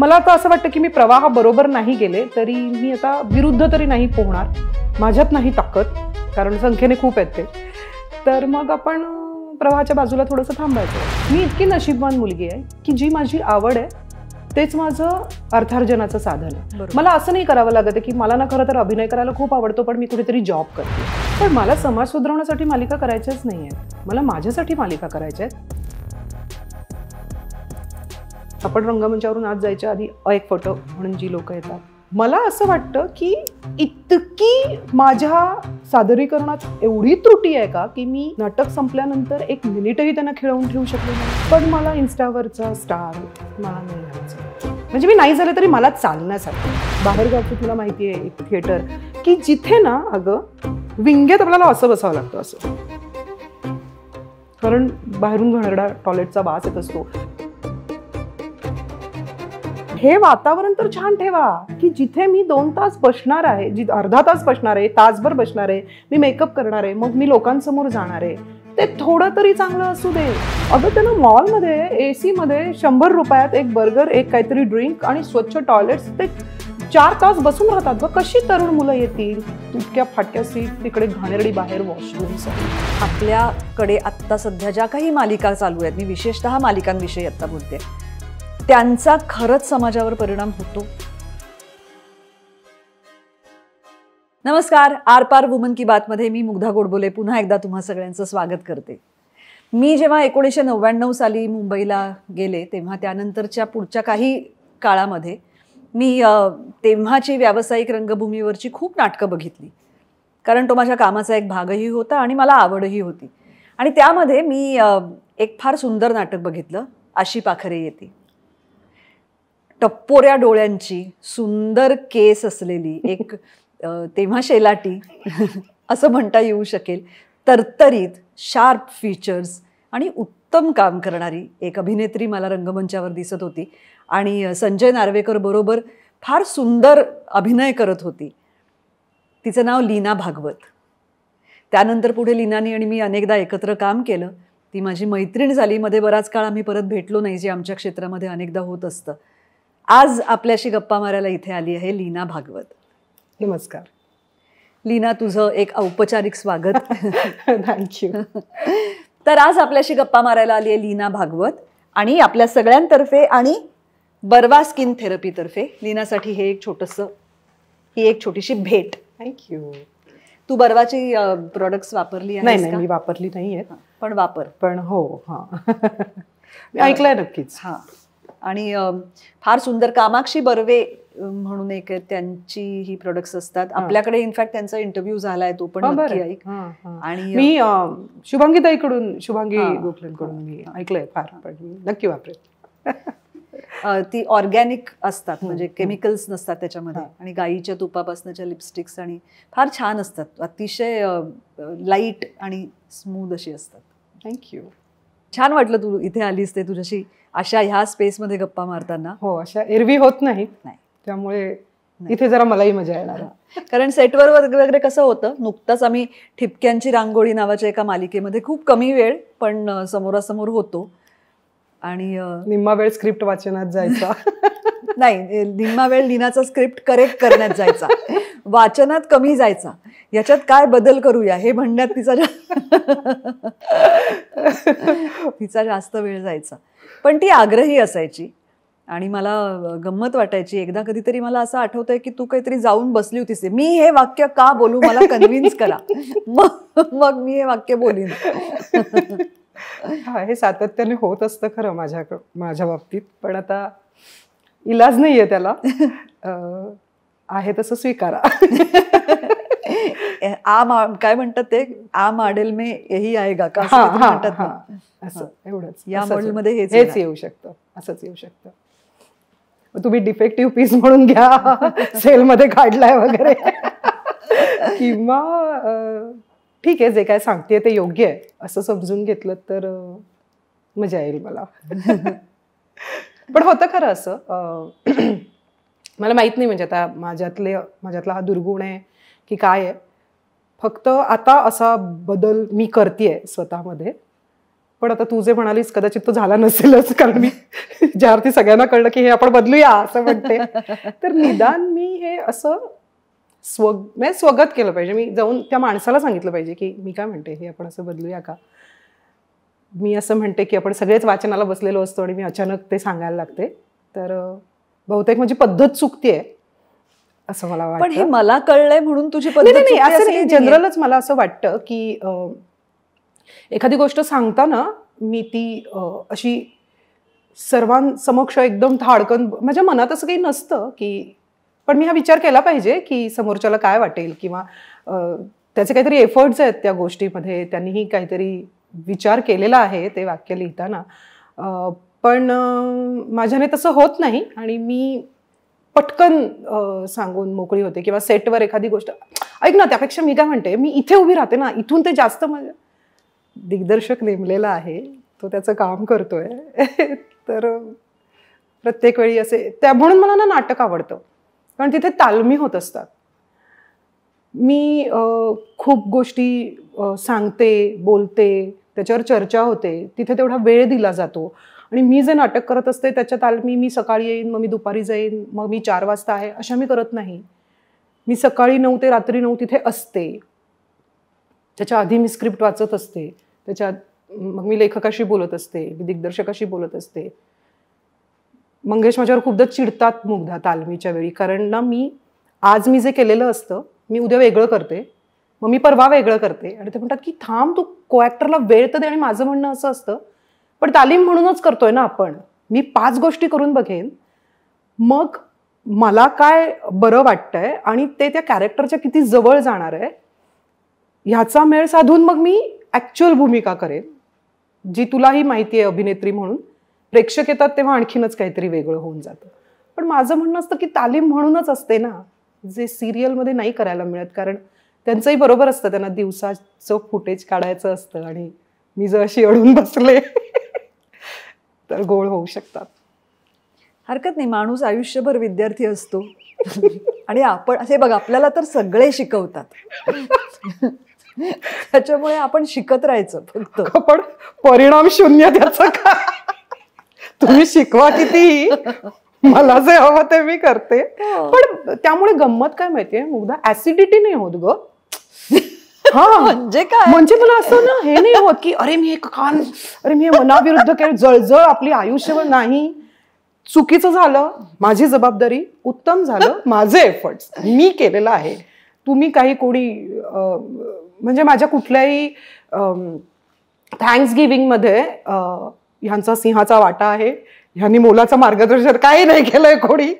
मला आता असं वाटतं की मी प्रवाह बरोबर नाही गेले तरी मी आता विरुद्ध तरी नाही पोहणार, माझ्यात नाही ताकद, कारण संख्येने खूप आहेत ते, तर मग आपण प्रवाहाच्या बाजूला थोडंसं थांबायचं. मी इतकी नशीबवान मुलगी आहे की जी माझी आवड आहे तेच माझं अर्थार्जनाचं साधन आहे. मला असं नाही करावं लागत की मला ना खरं तर अभिनय करायला खूप आवडतो पण मी कुठेतरी जॉब करते, पण मला समाज सुधारण्यासाठी मालिका करायच्याच नाही आहेत, मला माझ्यासाठी मालिका करायच्या आहेत. आपण रंगमंचावरून आज जायच्या आधी एक फोटो म्हणून जी लोक येतात, मला असं वाटतं की इतकी माझ्या सादरीकरणात एवढी त्रुटी आहे का की मी नाटक संपल्यानंतर 1 मिनिटही त्यांना खिळवून ठेवू शकले नाही. पण मला इन्स्टावरचा स्टार मला नाही व्हायचं, म्हणजे मी नाही झालं तरी मला चालण्यासाठी. बाहेरगावचं तुला माहिती आहे एक थिएटर की जिथे ना अगं विंगेत आपल्याला असं बसावं लागतं, असं, कारण बाहेरून घाणेरडा टॉयलेटचा वास येत असतो. हे वातावरण तर छान ठेवा की जिथे मी 2 तास बसणार आहे, अर्धा तास बसणार आहे, तासभर बसणार आहे, मी मेकअप करणार आहे, मग मी लोकांसमोर जाणार आहे, ते थोडं तरी चांगलं असू दे. अगं त्यांना मॉलमध्ये AC मध्ये 100 रुपयात एक बर्गर, एक काहीतरी ड्रिंक आणि स्वच्छ टॉयलेट्स, ते 4 तास बसून राहतात. बघ कशी तरुण मुलं येतील, तुटक्या फाटक्या सीट, तिकडे घाणेरडी बाहेर वॉशरूम्स. आपल्याकडे आत्ता सध्या ज्या काही मालिका चालू आहेत, मी विशेषतः मालिकांविषयी आत्ता बोलते, त्यांचा खरंच समाजावर परिणाम होतो? नमस्कार, आरपार वुमन की बात मध्ये मी मुग्धा गोडबोले पुन्हा एकदा तुम्हा सगळ्यांचं स्वागत करते. मी जेव्हा 1999 साली मुंबईला गेले तेव्हा त्यानंतरच्या पुढच्या काही काळामध्ये मी तेव्हाची व्यावसायिक रंगभूमीवरची खूप नाटकं बघितली, कारण तो माझ्या कामाचा एक भागही होता आणि मला आवडही होती. आणि त्यामध्ये मी एक फार सुंदर नाटक बघितलं, आशी पाखरे येते. टप्पोऱ्या डोळ्यांची, सुंदर केस असलेली एक तेव्हा शेलाटी असं म्हणता येऊ शकेल, तरतरीत, शार्प फीचर्स आणि उत्तम काम करणारी एक अभिनेत्री मला रंगमंचावर दिसत होती आणि संजय नार्वेकर बरोबर फार सुंदर अभिनय करत होती. तिचं नाव लीना भागवत. त्यानंतर पुढे लीनानी आणि मी अनेकदा एकत्र काम केलं. ती माझी मैत्रीण झाली. मध्ये बराच काळ आम्ही परत भेटलो नाही, जे आमच्या क्षेत्रामध्ये अनेकदा होत असतं. आज आपल्याशी गप्पा मारायला इथे आली आहे लीना भागवत. नमस्कार लीना, तुझं एक औपचारिक स्वागत. थँक्यू. तर आज आपल्याशी गप्पा मारायला आली आहे लीना भागवत आणि आपल्या सगळ्यांतर्फे आणि बर्वा स्किन थेरपीतर्फे लीनासाठी ही एक छोटीशी भेट. थँक्यू. तू बर्वाची प्रोडक्ट्स वापरली आहेस? नाही, मी वापरली नाही आहेत, पण वापर. पण हो, हां मी ऐकलंय नक्कीच. हां. आणि फार सुंदर कामाक्षी बर्वे म्हणून एक त्यांची ही प्रोडक्ट्स असतात. आपल्याकडे इनफॅक्ट त्यांचा इंटरव्ह्यू झालाय, तो पण नक्की ऐक. आणि मी शुभांगी गोखलेंकडून मी ऐकलंय फार, पण नक्की वापरेल. ती ऑर्गॅनिक असतात, म्हणजे केमिकल्स नसतात त्याच्यामध्ये, आणि गाईच्या तुपापासनच्या लिपस्टिक्स आणि फार छान असतात, अतिशय लाईट आणि स्मूथ अशी असतात. थँक्यू. छान वाटलं तू इथे आलीस ते तुझ्याशी अशा ह्या स्पेसमध्ये गप्पा मारताना. हो, अशा एरवी होत नाही, त्यामुळे इथे जरा मलाही मजा येणार. कारण सेटवर वगैरे कसं होतं, नुकताच आम्ही ठिपक्यांची रांगोळी नावाच्या एका मालिकेमध्ये खूप कमी वेळ पण समोरासमोर होतो आणि निम्मा वेळ स्क्रिप्ट वाचनात जायचा. नाही, निम्मा वेळ लीनाचा स्क्रिप्ट करेक्ट करण्यात जायचा, वाचनात कमी जायचा. याच्यात काय बदल करूया हे म्हणण्यात तिचा जास्त वेळ जायचा. पण ती आग्रही असायची आणि मला गंमत वाटायची. एकदा कधीतरी मला असं आठवतंय की तू काहीतरी जाऊन बसली होतीस, मी हे वाक्य का बोलू, मला कन्व्हिन्स करा, मग मी हे वाक्य बोलीन. हा, हे सातत्याने होत असतं खरं माझ्या बाबतीत, पण आता इलाज नाहीये त्याला. आहे तसं स्वीकारा. काय म्हणतात ते, आ मॉडेल में यही आएगा का म्हणतात ना, असं एवढंच. या मॉडेलमध्ये हेच येऊ शकतं, असंच येऊ शकतं. तुम्ही डिफेक्टिव्ह पीस म्हणून घ्या, सेलमध्ये काढलाय वगैरे, किंवा ठीक आहे, जे काय सांगते ते योग्य आहे असं समजून घेतलं तर मजा येईल मला. पण होतं खरं असं, मला माहित नाही, म्हणजे आता माझ्यातला हा दुर्गुण आहे की काय आहे. फक्त आता असा बदल मी करतेय स्वतःमध्ये, पण आता तू जे म्हणालीस कदाचित तो झाला नसेलच, कारण मी ज्या अर्थी सगळ्यांना कळलं की हे आपण बदलूया असं म्हणते, तर निदान मी हे असं म्हणजे स्वगत केलं पाहिजे. मी जाऊन त्या माणसाला सांगितलं पाहिजे की मी काय म्हणते, हे आपण असं बदलूया का. मी असं म्हणते की आपण सगळेच वाचनाला बसलेलो असतो आणि मी अचानक ते सांगायला लागते, तर बहुतेक माझी पद्धत चुकतीये असं मला वाटतं. पण हे मला कळलंय म्हणून तुझी पद्धत नाही, चुकते असं असं नाही, काही जनरलच मला असं वाटतं की एखादी गोष्ट सांगताना मी ती अशी सर्वांसमक्ष एकदम धाडकन, माझ्या मनात असं काही नसतं की, पण मी हा विचार केला पाहिजे की समोरच्याला काय वाटेल, किंवा त्याचे काहीतरी एफर्ट्स आहेत त्या गोष्टीमध्ये, त्यांनीही काहीतरी विचार केलेला आहे ते वाक्य लिहिताना. पण माझ्याने तसं होत नाही आणि मी पटकन सांगून मोकळी होते. किंवा सेटवर एखादी गोष्ट, ऐक ना, त्यापेक्षा मी काय म्हणते, मी इथे उभी राहते ना, इथून ते जास्त माझ्या दिग्दर्शक नेमलेला आहे, तो त्याचं काम करतोय. तर प्रत्येक वेळी असे म्हणून मला ना नाटक आवडतं, कारण तिथे तालमी होत असतात. मी खूप गोष्टी सांगते, बोलते, त्याच्यावर चर्चा होते, तिथे तेवढा वेळ दिला जातो. आणि मी जे नाटक करत असते त्याच्या तालमी, मी सकाळी येईन, मग मी दुपारी जाईन, मग मी 4 वाजता आहे, अशा मी करत नाही. मी सकाळी 9 ते रात्री 9 तिथे असते. त्याच्या आधी मी स्क्रिप्ट वाचत असते, मग मी लेखकाशी बोलत असते, मी दिग्दर्शकाशी बोलत असते. मंगेश माझ्यावर खूपदा चिडतात मुग्धा तालमीच्या वेळी, कारण ना आज मी जे केलेलं असतं मी उद्या वेगळं करते, मग मी परवा वेगळं करते, आणि ते म्हणतात की थांब, तू को ॲक्टरला वेळ तर दे. आणि माझं म्हणणं असं असतं, पण तालीम म्हणूनच करतोय ना आपण, मी 5 गोष्टी करून बघेन, मग मला काय बरं वाटतंय आणि ते त्या कॅरेक्टरच्या किती जवळ जाणार आहे ह्याचा मेळ साधून मग मी ॲक्च्युअल भूमिका करेन, जी तुलाही माहिती आहे अभिनेत्री म्हणून. प्रेक्षक येतात तेव्हा आणखीनच काहीतरी वेगळं होऊन जातं. पण माझं म्हणणं असतं की तालीम म्हणूनच असते ना, जे सिरियलमध्ये नाही करायला मिळत, कारण त्यांचंही बरोबर असतं, त्यांना दिवसाचं फुटेज काढायचं असतं, आणि मी जर अशी अडून बसले तर गोळ होऊ शकतात. हरकत नाही, माणूस आयुष्यभर विद्यार्थी असतो. आणि आपण असे बघ, आपल्याला तर सगळे शिकवतात, त्याच्यामुळे आपण शिकत राहायचं फक्त. पण परिणाम शून्य त्याचा का. तुम्ही शिकवा किती, मला जे हवं ते मी करते. पण त्यामुळे गंमत काय माहितीये मुग्धा, ऍसिडिटी नाही होत ग. हा, म्हणजे काय, म्हणजे मला असं ना हे नाही होत की अरे मी हे मनाविरुद्ध केलं, जळजळ आपली आयुष्यभर नाही. चुकीचं झालं, माझी जबाबदारी, उत्तम झालं, माझे एफर्ट्स, मी केलेलं आहे. तुम्ही काही कोणी म्हणजे माझ्या कुठल्याही थँक्स गिव्हिंगमध्ये ह्यांचा सिंहाचा वाटा आहे, ह्यांनी मोलाचं मार्गदर्शन काही नाही केलंय कोणी,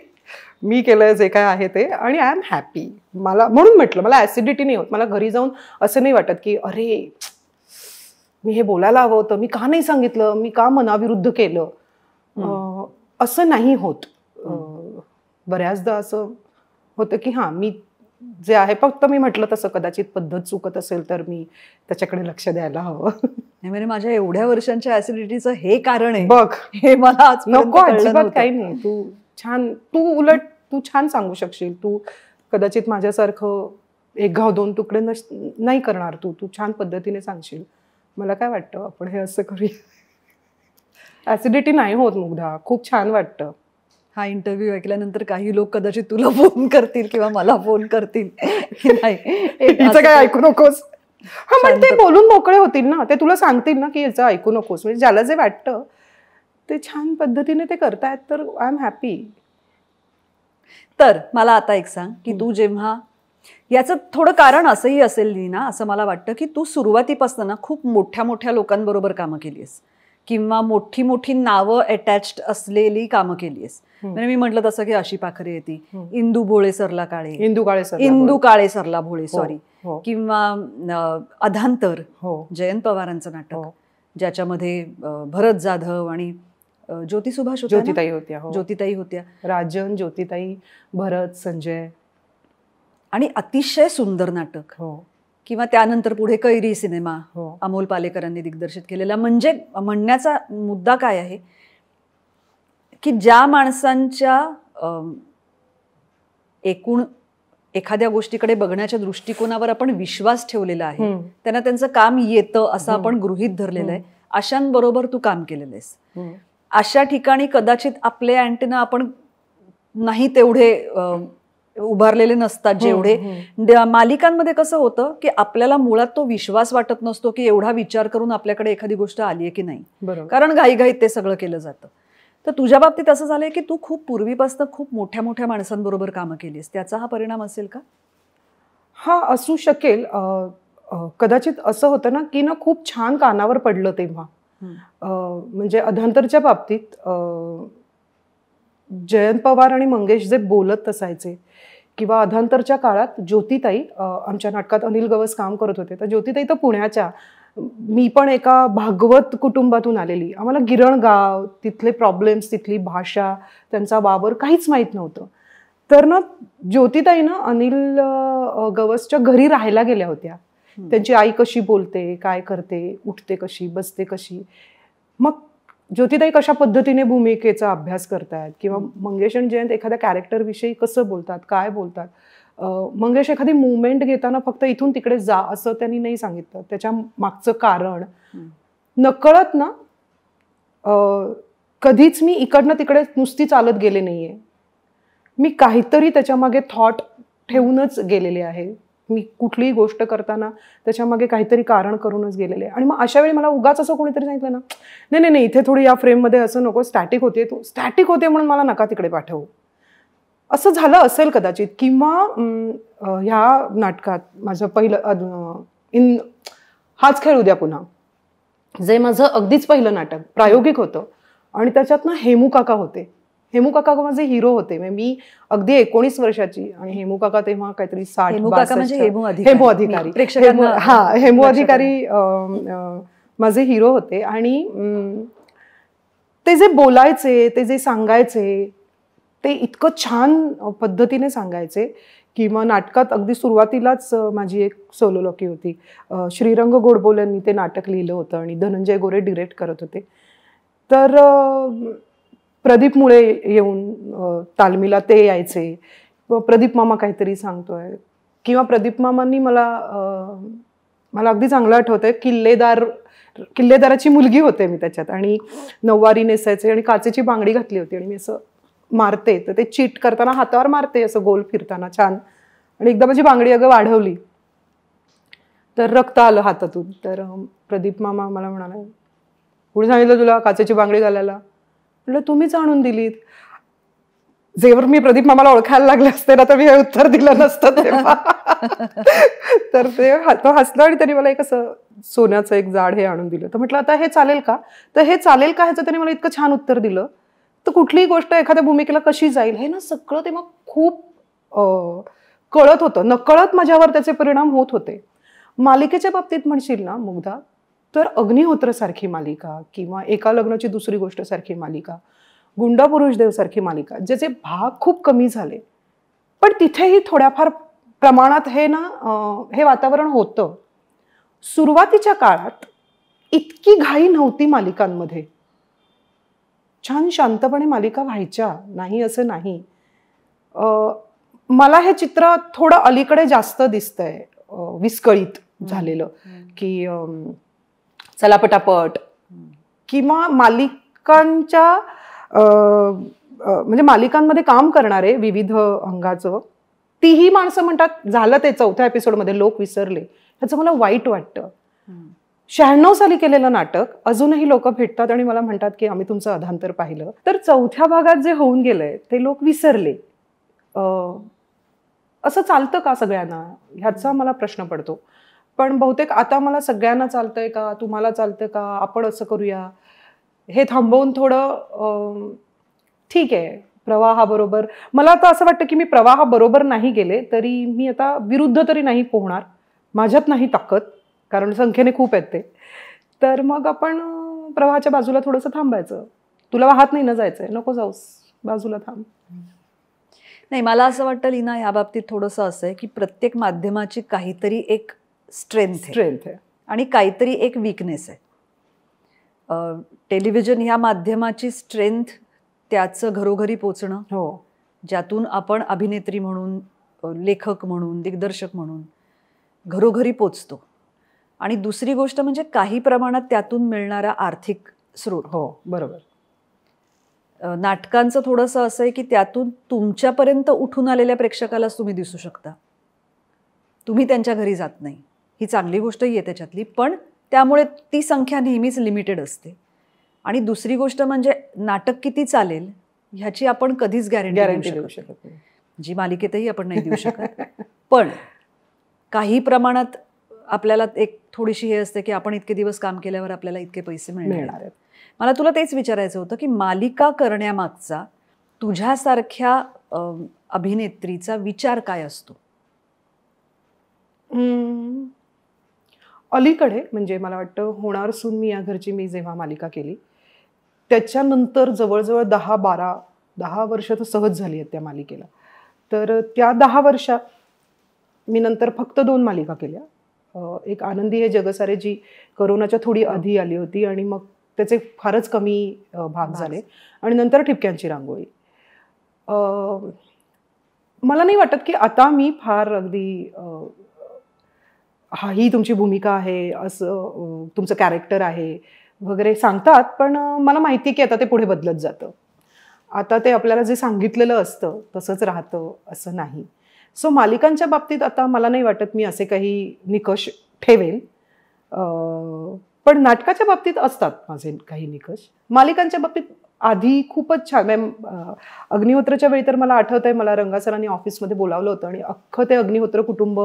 मी केलंय जे काय आहे ते, आणि आय एम हॅपी. मला म्हणून म्हटलं, मला ऍसिडिटी नाही होत. मला घरी जाऊन असं नाही वाटत की अरे मी हे बोलायला हवं होतं, मी का नाही सांगितलं, मी का मनाविरुद्ध केलं, असं नाही होत. बऱ्याचदा असं होतं की हां, मी जे आहे, फक्त मी म्हटलं तसं कदाचित पद्धत चुकत असेल तर मी त्याच्याकडे लक्ष द्यायला हवं. म्हणजे माझ्या एवढ्या वर्षांच्या ऍसिडिटीचं हे कारण आहे, बघ, हे मला आज नको, अजिबात काही नाही. उलट तू छान सांगू शकशील. तू कदाचित माझ्यासारखं 1 घाव 2 तुकडे नाही करणार. तू छान पद्धतीने सांगशील. मला काय वाटतं, आपण हे असं करूया. ऍसिडिटी नाही होत मुग्धा, खूप छान वाटतं. हा इंटरव्ह्यू ऐकल्यानंतर काही लोक कदाचित तुला फोन करतील किंवा मला फोन करतील की नाही, हिचं काय ऐकू नकोस. हा, पण ते बोलून मोकळे होतील ना, ते तुला सांगतील ना की याचं ऐकू नकोस. म्हणजे ज्याला जे वाटतं ते छान पद्धतीने ते करतायत, तर आय एम हॅपी. तर मला आता एक सांग की तू जेव्हा, याचं थोडं कारण असंही असेल लीना, असं मला वाटतं की तू सुरुवातीपासून ना खूप मोठ्या मोठ्या लोकांबरोबर कामं केली आहेस, किंवा मोठी मोठी नावं अटॅच्ड असलेली कामं केली आहेस. म्हणजे मी म्हटलं तसं की अशी पाखरे येते, इंदू भोळे सरला काळे, इंदू काळे सरला भोळे, सॉरी, किंवा अधांतर, जयंत पवारांचं नाटक, ज्याच्यामध्ये भरत जाधव आणि ज्योती सुभाष ज्योतिताई होत्या, राजन, ज्योतिताई, भरत, संजय, आणि अतिशय सुंदर नाटक. किंवा त्यानंतर पुढे कैरी सिनेमा अमोल पालेकरांनी दिग्दर्शित केलेला. म्हणजे म्हणण्याचा मुद्दा काय आहे की ज्या माणसांच्या एकूण एखाद्या गोष्टीकडे बघण्याच्या दृष्टिकोनावर आपण विश्वास ठेवलेला आहे, त्यांना त्यांचं काम येतं असं आपण गृहीत धरलेलं आहे. अशांबरोबर तू काम केलेलं आहेस. अशा ठिकाणी कदाचित आपले अँटेना आपण नाही तेवढे उभारलेले नसतात जेवढे मालिकांमध्ये कसं होतं की आपल्याला मुळात तो विश्वास वाटत नसतो की एवढा विचार करून आपल्याकडे एखादी गोष्ट आली आहे की नाही, कारण घाईघाईत ते सगळं केलं जातं. तर तुझ्या बाबतीत असं झालंय की तू खूप पूर्वीपासून खूप मोठ्या मोठ्या माणसांबरोबर कामं केलीस, त्याचा हा परिणाम असेल का? हा असू शकेल. कदाचित असं होतं ना की ना खूप छान कानावर पडलं तेव्हा. म्हणजे अधांतरच्या बाबतीत जयंत पवार आणि मंगेश जे बोलत असायचे किंवा अधांतरच्या काळात ज्योतिताई आमच्या नाटकात अनिल गवस काम करत होते. तर ज्योतिताई तर पुण्याच्या, मी पण एका भागवत कुटुंबातून आलेली. आम्हाला गिरण गाव, तिथले प्रॉब्लेम्स, तिथली भाषा, त्यांचा वावर काहीच माहीत नव्हतं. तर ना ज्योतिताई ना अनिल गवसच्या घरी राहायला गेल्या होत्या. त्यांची आई कशी बोलते, काय करते, उठते कशी, बसते कशी, मग ज्योतिताई कशा पद्धतीने भूमिकेचा अभ्यास करतात किंवा मंगेश आणि जयंत एखाद्या कॅरेक्टरविषयी कसं बोलतात, काय बोलतात. मंगेश एखादी मुवमेंट घेताना फक्त इथून तिकडे जा असं त्यांनी नाही सांगितलं. त्याच्या मागचं कारण नकळत ना कधीच मी इकडनं तिकडे नुसती चालत गेले नाहीये. मी काहीतरी त्याच्या मागे थॉट ठेवूनच गेलेले आहे. मी कुठलीही गोष्ट करताना त्याच्या मागे काहीतरी कारण करूनच गेलेले. आणि मग अशा वेळी मला उगाच असं कोणीतरी सांगितलं ना, नाही नाही नाही इथे थोडी या फ्रेममध्ये असं नको, स्टॅटिक होते, तू स्टॅटिक होते म्हणून मला नका तिकडे पाठवू, असं झालं असेल कदाचित. किंवा ह्या नाटकात माझं पहिलं हाच खेळ उद्या पुन्हा, जे माझं अगदीच पहिलं नाटक प्रायोगिक होतं आणि त्याच्यात ना हेमू काका होते. हेमू काका माझे हिरो होते. मी अगदी 19 वर्षाची आणि हेमू काका तेव्हा काहीतरी 60. हेमू अधिकारी माझे हिरो होते. आणि ते जे बोलायचे, ते जे सांगायचे, ते इतकं छान पद्धतीने सांगायचे की मग नाटकात अगदी सुरुवातीलाच माझी एक सोलोलॉकी होती. श्रीरंग गोडबोले यांनी ते नाटक लिहिलं होतं आणि धनंजय गोरे डिरेक्ट करत होते. तर प्रदीप मुळे येऊन तालमीला ते यायचे. प्रदीप मामा काहीतरी सांगतोय किंवा प्रदीप मामांनी मला अगदी चांगलं आठवतंय, किल्लेदाराची मुलगी होते मी त्याच्यात आणि नऊवारी नेसायचे आणि काचेची बांगडी घातली होती आणि मी असं मारते, तर ते चीट करताना हातावर मारते असं गोल फिरताना छान. आणि एकदा माझी बांगडी अगं वाढवली तर रक्त आलं हातातून. तर प्रदीप मामा मला म्हणाला, कुणी सांगितलं तुला काचेची बांगडी घालायला? म्हटलं तुम्हीच आणून दिलीत. जेव्हा मी प्रदीप मामाला ओळखायला लागले असते ना तर मी हे उत्तर दिलं नसतं तेव्हा. तर ते हसलं आणि त्यांनी मला एक असं सोन्याचं एक जाड हे आणून दिलं. तर म्हटलं आता हे चालेल का? तर हे चालेल का ह्याचं त्यांनी मला इतकं छान उत्तर दिलं. तर कुठलीही गोष्ट एखाद्या भूमिकेला कशी जाईल हे ना सगळं तेव्हा खूप कळत होतं. नकळत माझ्यावर त्याचे परिणाम होत होते. मालिकेच्या बाबतीत म्हणशील ना मुग्धा, तर अग्निहोत्र सारखी मालिका किंवा एका लग्नाची दुसरी गोष्ट सारखी मालिका, गुंडा पुरुष देव सारखी मालिका, ज्याचे भाग खूप कमी झाले पण तिथेही थोड्याफार प्रमाणात हे वातावरण होतं. सुरुवातीच्या काळात इतकी घाई नव्हती मालिकांमध्ये. छान शांतपणे मालिका व्हायच्या, नाही असं नाही. मला हे चित्र थोडं अलीकडे जास्त दिसतंय, विस्कळीत झालेलं, की चला पटापट, किंवा मालिकांच्या म्हणजे मालिकांमध्ये काम करणारे विविध अंगाचं तीही माणसं म्हणतात झालं ते 4थ्या एपिसोडमध्ये लोक विसरले. ह्याचं मला वाईट वाटतं. 96 साली केलेलं नाटक अजूनही लोक भेटतात आणि मला म्हणतात की आम्ही तुमचं अधांतर पाहिलं. तर 4थ्या भागात जे होऊन गेलंय ते लोक विसरले. असं चालतं का सगळ्यांना, ह्याचा मला प्रश्न पडतो. पण बहुतेक आता मला सगळ्यांना चालतंय का, तुम्हाला चालतं का, आपण असं करूया, हे थांबवून थोडं ठीक आहे प्रवाहाबरोबर. मला आता असं वाटतं की मी प्रवाहाबरोबर नाही गेले तरी मी आता विरुद्ध तरी नाही पोहणार. माझ्यात नाही ताकद, कारण संख्येने खूप आहेत ते. तर मग आपण प्रवाहाच्या बाजूला थोडंसं थांबायचं. तुला वाहत नाही ना जायचंय, नको जाऊस, बाजूला थांब. नाही, मला असं वाटतं लीना ह्या बाबतीत थोडंसं असं आहे की प्रत्येक माध्यमाची काहीतरी एक स्ट्रेंथ आहे आणि काहीतरी एक वीकनेस आहे. टेलिव्हिजन ह्या माध्यमाची स्ट्रेंथ त्याचं घरोघरी पोचणं, हो, ज्यातून आपण अभिनेत्री म्हणून लेखक म्हणून, दिग्दर्शक म्हणून घरोघरी पोचतो. आणि दुसरी गोष्ट म्हणजे काही प्रमाणात त्यातून मिळणारा आर्थिक स्रोत. हो, बरोबर. नाटकांचं थोडंसं असं आहे की त्यातून तुमच्यापर्यंत उठून आलेल्या प्रेक्षकालाच तुम्ही दिसू शकता, तुम्ही त्यांच्या घरी जात नाही. ही चांगली गोष्टही आहे त्याच्यातली, पण त्यामुळे ती संख्या नेहमीच लिमिटेड असते. आणि दुसरी गोष्ट म्हणजे नाटक किती चालेल ह्याची आपण कधीच गॅरंटी देऊ शकत नाही. जी मालिकेतही आपण नाही देऊ शकत. पण काही प्रमाणात आपल्याला एक थोडीशी हे असते की आपण इतके दिवस काम केल्यावर आपल्याला इतके पैसे मिळणार आहेत. मला तुला तेच विचारायचं होतं की मालिका करण्यामागचा तुझ्यासारख्या अभिनेत्रीचा विचार काय असतो? अलीकडे म्हणजे मला वाटतं होणार सून मी या घरची मी जेव्हा मालिका केली त्याच्यानंतर जवळजवळ 10 वर्ष तर सहज झाली आहेत त्या मालिकेला. तर त्या 10 वर्षात मी नंतर फक्त 2 मालिका केल्या. एक आनंदी हे जगसारे जी करोनाच्या थोडी आधी आली होती आणि मग त्याचे फारच कमी भाग झाले आणि नंतर ठिपक्यांची रांगोळी. मला नाही वाटत की आता मी फार अगदी ही तुमची भूमिका आहे असं तुमचं कॅरेक्टर आहे वगैरे सांगतात, पण मला माहिती की आता ते पुढे बदलत जातं. आता ते आपल्याला जे सांगितलेलं असतं तसंच राहतं असं नाही. सो मालिकांच्या बाबतीत आता मला नाही वाटत मी असे काही निकष ठेवेन. पण नाटकाच्या बाबतीत असतात माझे काही निकष. मालिकांच्या बाबतीत आधी खूपच छान. अग्निहोत्रच्या वेळी तर मला आठवतंय मला रंगासरांनी ऑफिसमध्ये बोलावलं होतं आणि अख्खं ते अग्निहोत्र कुटुंब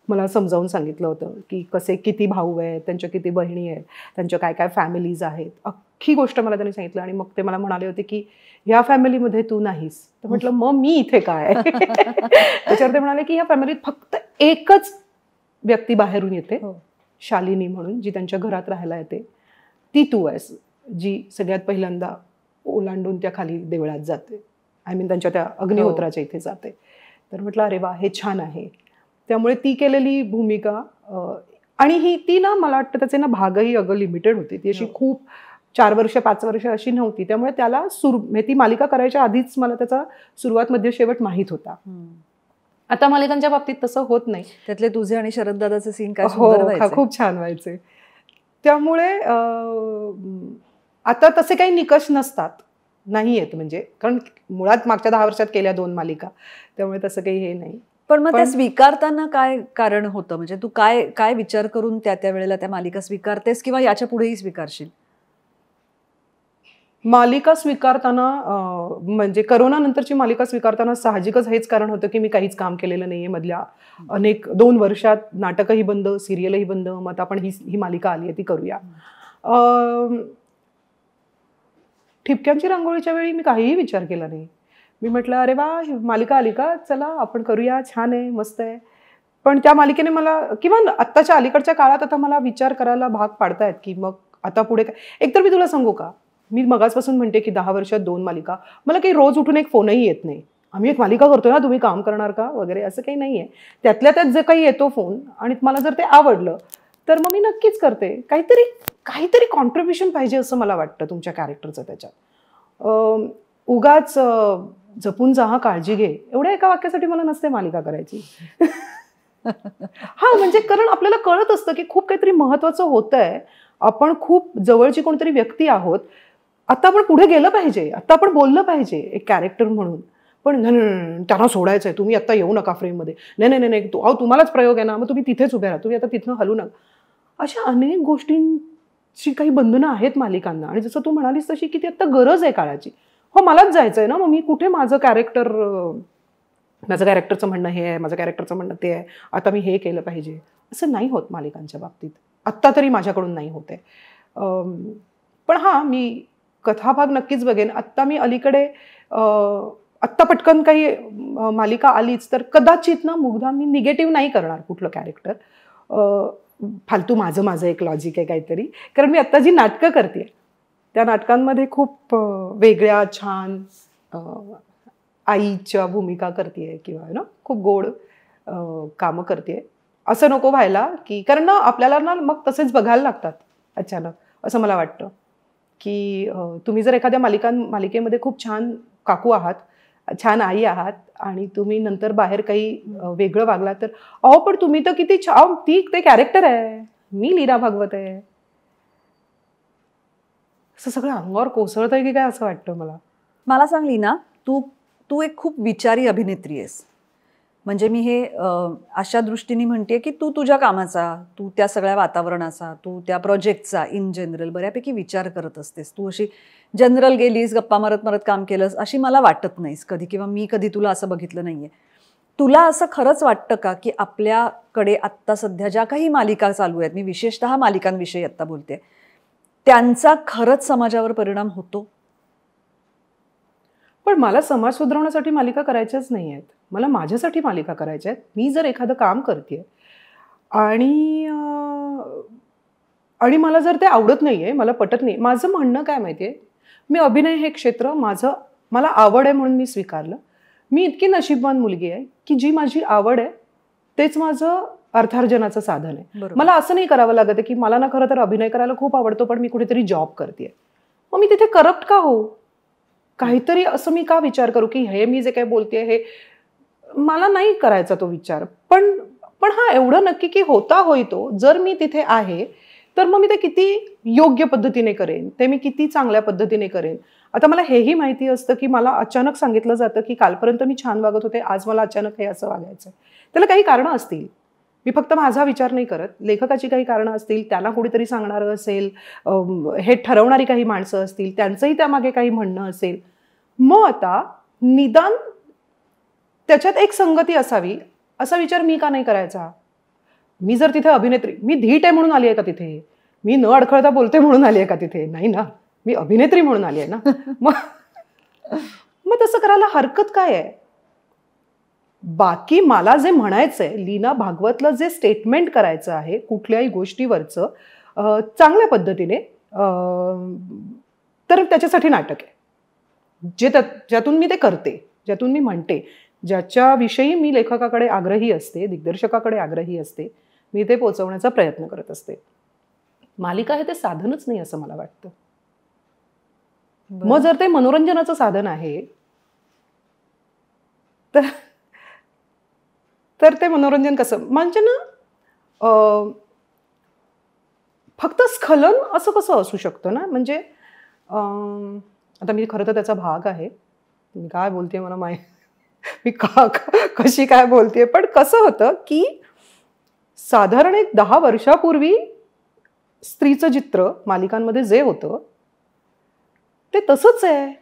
मला समजावून सांगितलं होतं की कसे किती भाऊ आहेत, त्यांच्या किती बहिणी आहेत, त्यांच्या काय काय फॅमिलीज आहेत, अख्खी गोष्ट मला त्यांनी सांगितलं. आणि मग ते मला म्हणाले होते की ह्या फॅमिलीमध्ये तू नाहीस. तर म्हटलं मग मी इथे काय? त्याच्यावर ते म्हणाले की ह्या फॅमिलीत फक्त एकच व्यक्ती बाहेरून येते, शालिनी म्हणून, जी त्यांच्या घरात राहायला येते. ती तू आहेस, जी सगळ्यात पहिल्यांदा ओलांडून त्या खाली देवळात जाते. त्यांच्या त्या अग्निहोत्राच्या इथे जाते. तर म्हटलं अरे वा, हे छान आहे. त्यामुळे ती केलेली भूमिका आणि ती ना मला वाटतं त्याचे ना भागही अगं लिमिटेड होते. ती अशी खूप 4 वर्ष 5 वर्ष अशी नव्हती. त्यामुळे त्याला ती मालिका करायच्या आधीच मला त्याचा सुरुवात मध्य शेवट माहीत होता. आता मालिकांच्या बाबतीत तसं होत नाही. त्यातले तुझे आणि शरद दादाचे सीन काय सुंदर व्हायचे, खूप छान व्हायचे. त्यामुळे आता तसे काही निकष नसतात, नाही आहेत. म्हणजे कारण मुळात मागच्या 10 वर्षात केल्या 2 मालिका, त्यामुळे तसं काही हे नाही. पण मग त्या स्वीकारताना काय कारण होतं? म्हणजे तू काय विचार करून त्या वेळेला त्या मालिका स्वीकारतेस किंवा याच्या पुढेही स्वीकारशील? मालिका स्वीकारताना म्हणजे करोना नंतरची मालिका स्वीकारताना साहजिकच हेच कारण होतं की मी काहीच काम केलेलं नाहीये मधल्या अनेक 2 वर्षात. नाटकही बंद, सिरियलही बंद. मग आपण ही मालिका आली आहे ती करूया. ठिपक्यांची रांगोळीच्या वेळी मी काहीही विचार केला नाही. मी म्हटलं अरे वा, मालिका आली का, चला आपण करूया, छान आहे, मस्त आहे. पण त्या मालिकेने मला किंवा आत्ताच्या अलीकडच्या काळात आता मला विचार करायला भाग पाडतायत की मग आता पुढे काय. एकतर मी तुला सांगू का, मी मगाचपासून म्हणते की 10 वर्षात 2 मालिका. मला काही रोज उठून एक फोनही येत नाही, आम्ही एक मालिका करतोय ना, तुम्ही काम करणार का वगैरे, असं काही नाही आहे. त्यातल्या त्यात जे काही येतो फोन आणि मला जर ते आवडलं तर मग मी नक्कीच करते. काहीतरी कॉन्ट्रीब्युशन पाहिजे असं मला वाटतं तुमच्या कॅरेक्टरचं त्याच्यात. उगाच जपून जा, काळजी घे, एवढ्या एका वाक्यासाठी मला नसते मालिका करायची. हा म्हणजे कारण आपल्याला कळत असतं की खूप काहीतरी महत्वाचं होतंय, आपण खूप जवळची कोणतरी व्यक्ती आहोत, आता आपण पुढे गेलं पाहिजे, आता आपण बोललं पाहिजे एक कॅरेक्टर म्हणून. पण त्यांना सोडायचंय, तुम्ही आता येऊ नका फ्रेममध्ये, नाही तुम्हालाच प्रयोग आहे ना, मग तुम्ही तिथेच उभे राहा, तुम्ही आता तिथनं हलू नका. अशा अनेक गोष्टींची काही बंधनं आहेत मालिकांना. आणि जसं तू म्हणालीस तशी की ती आता गरज आहे काळाची. हो, मलाच जायचंय ना, मग मी कुठे माझं कॅरेक्टरचं म्हणणं हे आहे, माझं कॅरेक्टरचं म्हणणं ते आहे, आता मी हे केलं पाहिजे, असं नाही होत मालिकांच्या बाबतीत. आत्ता तरी माझ्याकडून नाही होत आहे. पण हां, मी कथाभाग नक्कीच बघेन. आत्ता मी अलीकडे आत्ता पटकन काही मालिका आलीच तर कदाचित ना मुग्धा मी निगेटिव्ह नाही करणार कुठलं कॅरेक्टर. फालतू माझं एक लॉजिक आहे काहीतरी. कारण मी आत्ता जी नाटकं करते त्या नाटकांमध्ये खूप वेगळ्या छान आईच्या भूमिका करते किंवा खूप गोड कामं करते. असं नको व्हायला की कारण ना आपल्याला ना मग तसेच बघायला लागतात अचानक, असं मला वाटतं की तुम्ही जर एखाद्या मालिकेमध्ये खूप छान काकू आहात छान आई आहात आणि तुम्ही नंतर बाहेर काही वेगळं वागला तर अहो पण तुम्ही तर किती छान, ती ते कॅरेक्टर आहे, मी लीना भागवत आहे, असं सगळं अंगावर कोसळतंय की काय असं वाटतं मला. मला सांग लीना, तू तू एक खूप विचारी अभिनेत्री आहेस. म्हणजे मी हे अशा दृष्टीने म्हणते की तू तुझ्या कामाचा, तू त्या सगळ्या वातावरणाचा, तू त्या प्रोजेक्टचा इन जनरल बऱ्यापैकी विचार करत असतेस. तू अशी जनरल गेलीस, गप्पा मारत मारत काम केलंस अशी मला वाटत नाहीस कधी, किंवा मी कधी तुला असं बघितलं नाहीये. तुला असं खरंच वाटतं का की आपल्याकडे आत्ता सध्या ज्या काही मालिका चालू आहेत, मी विशेषतः मालिकांविषयी आत्ता बोलते, त्यांचा खरंच समाजावर परिणाम होतो? पण मला समाज सुधारण्यासाठी मालिका करायच्याच नाही आहेत, मला माझ्यासाठी मालिका करायच्या आहेत. मी जर एखादं काम करते आणि मला जर ते आवडत नाहीये, मला पटत नाही, माझं म्हणणं काय माहितीये, मी अभिनय हे क्षेत्र मला आवड आहे म्हणून मी स्वीकारलं. मी इतकी नशीबवान मुलगी आहे की जी माझी आवड आहे तेच माझं अर्थार्जनाचं साधन आहे. मला असं नाही करावं लागत की मला ना खरं तर अभिनय करायला खूप आवडतो पण मी कुठेतरी जॉब करते, मग मी तिथे करप्ट का हो, काहीतरी असं मी का विचार करू की हे मी जे काही बोलतेय हे मला नाही करायचा तो विचार. पण हा एवढं नक्की की होता होईतो, जर मी तिथे आहे तर मग मी ते किती योग्य पद्धतीने करेन, ते मी किती चांगल्या पद्धतीने करेन. आता मला हेही माहिती असतं की मला अचानक सांगितलं जातं की कालपर्यंत मी छान वागत होते, आज मला अचानक हे असं वागायचं. त्याला काही कारणं असतील, मी फक्त माझा विचार नाही करत, लेखकाची काही कारणं असतील, त्याला कोणीतरी सांगणारं असेल, हे ठरवणारी काही माणसं असतील, त्यांचंही त्यामागे काही म्हणणं असेल. मग आता निदान त्याच्यात एक संगती असावी असा विचार मी का नाही करायचा. मी जर तिथे अभिनेत्री, मी धीट आहे म्हणून आली आहे का तिथे, मी न अडखळता बोलते म्हणून आली आहे का तिथे, नाही ना, मी अभिनेत्री म्हणून आली आहे ना. मग तसं करायला हरकत काय आहे. बाकी मला जे म्हणायचंय, लीना भागवतला जे स्टेटमेंट करायचं आहे कुठल्याही गोष्टीवरचं चांगल्या पद्धतीने, तर त्याच्यासाठी नाटक आहे ज्यातून मी ते करते, ज्यातून मी म्हणते, ज्याच्याविषयी मी लेखकाकडे आग्रही असते, दिग्दर्शकाकडे आग्रही असते, मी ते पोचवण्याचा प्रयत्न करत असते. मालिका हे ते साधनच नाही असं मला वाटतं. मग जर ते मनोरंजनाचं साधन आहे तर ते मनोरंजन कसं, म्हणजे ना फक्त स्खलन असं कसं असू शकतं ना. म्हणजे आता मी खरं तर त्याचा भाग आहे, मी काय बोलते मला मी कशी काय बोलते, पण कसं होतं की साधारण एक 10 वर्षापूर्वी स्त्रीचं चित्र मालिकांमध्ये जे होतं ते तसंच आहे.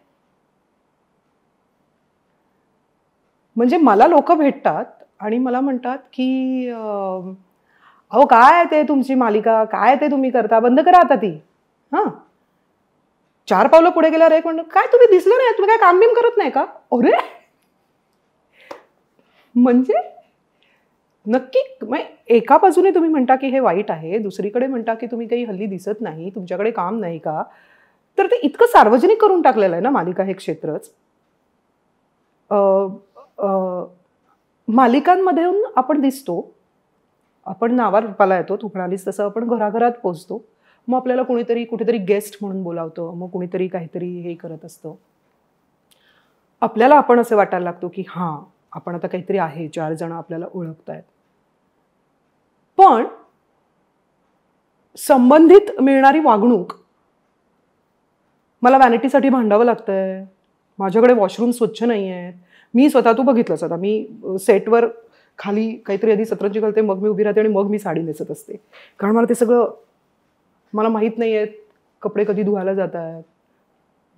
म्हणजे मला लोक भेटतात आणि मला म्हणतात की अहो काय ते तुमची मालिका, काय ते तुम्ही करता, बंद करा आता ती. हां, 4 पावलं पुढे गेल्यावर एक म्हणणं, काय तुम्ही दिसले नाही, तुम्ही काय काम बिम करत नाही का. अरे म्हणजे नक्की, एका बाजूने तुम्ही म्हणता की हे वाईट आहे, दुसरीकडे म्हणता की तुम्ही काही हल्ली दिसत नाही, तुमच्याकडे काम नाही का. तर ते इतकं सार्वजनिक करून टाकलेलं आहे ना मालिका हे क्षेत्रच. मालिकांमध्ये आपण दिसतो, आपण नावारूपाला येतो, तू म्हणालीस तसं आपण घराघरात पोचतो, मग आपल्याला कोणीतरी कुठेतरी गेस्ट म्हणून बोलावतं, मग कोणीतरी काहीतरी हे करत असतं, आपल्याला आपण असं वाटायला लागतो की हां आपण आता काहीतरी आहे, 4 जण आपल्याला ओळखतायत. पण संबंधित मिळणारी वागणूक, मला व्हॅनिटीसाठी भांडावं लागतंय, माझ्याकडे वॉशरूम स्वच्छ नाही आहेत, मी स्वतः, तू बघितलंस आता मी सेटवर खाली काहीतरी आधी सतरंजी घालते, मग मी उभी राहते आणि मग मी साडी नेसत असते, कारण मला ते सगळं, मला माहीत नाही आहेत कपडे कधी धुवायला जात आहेत,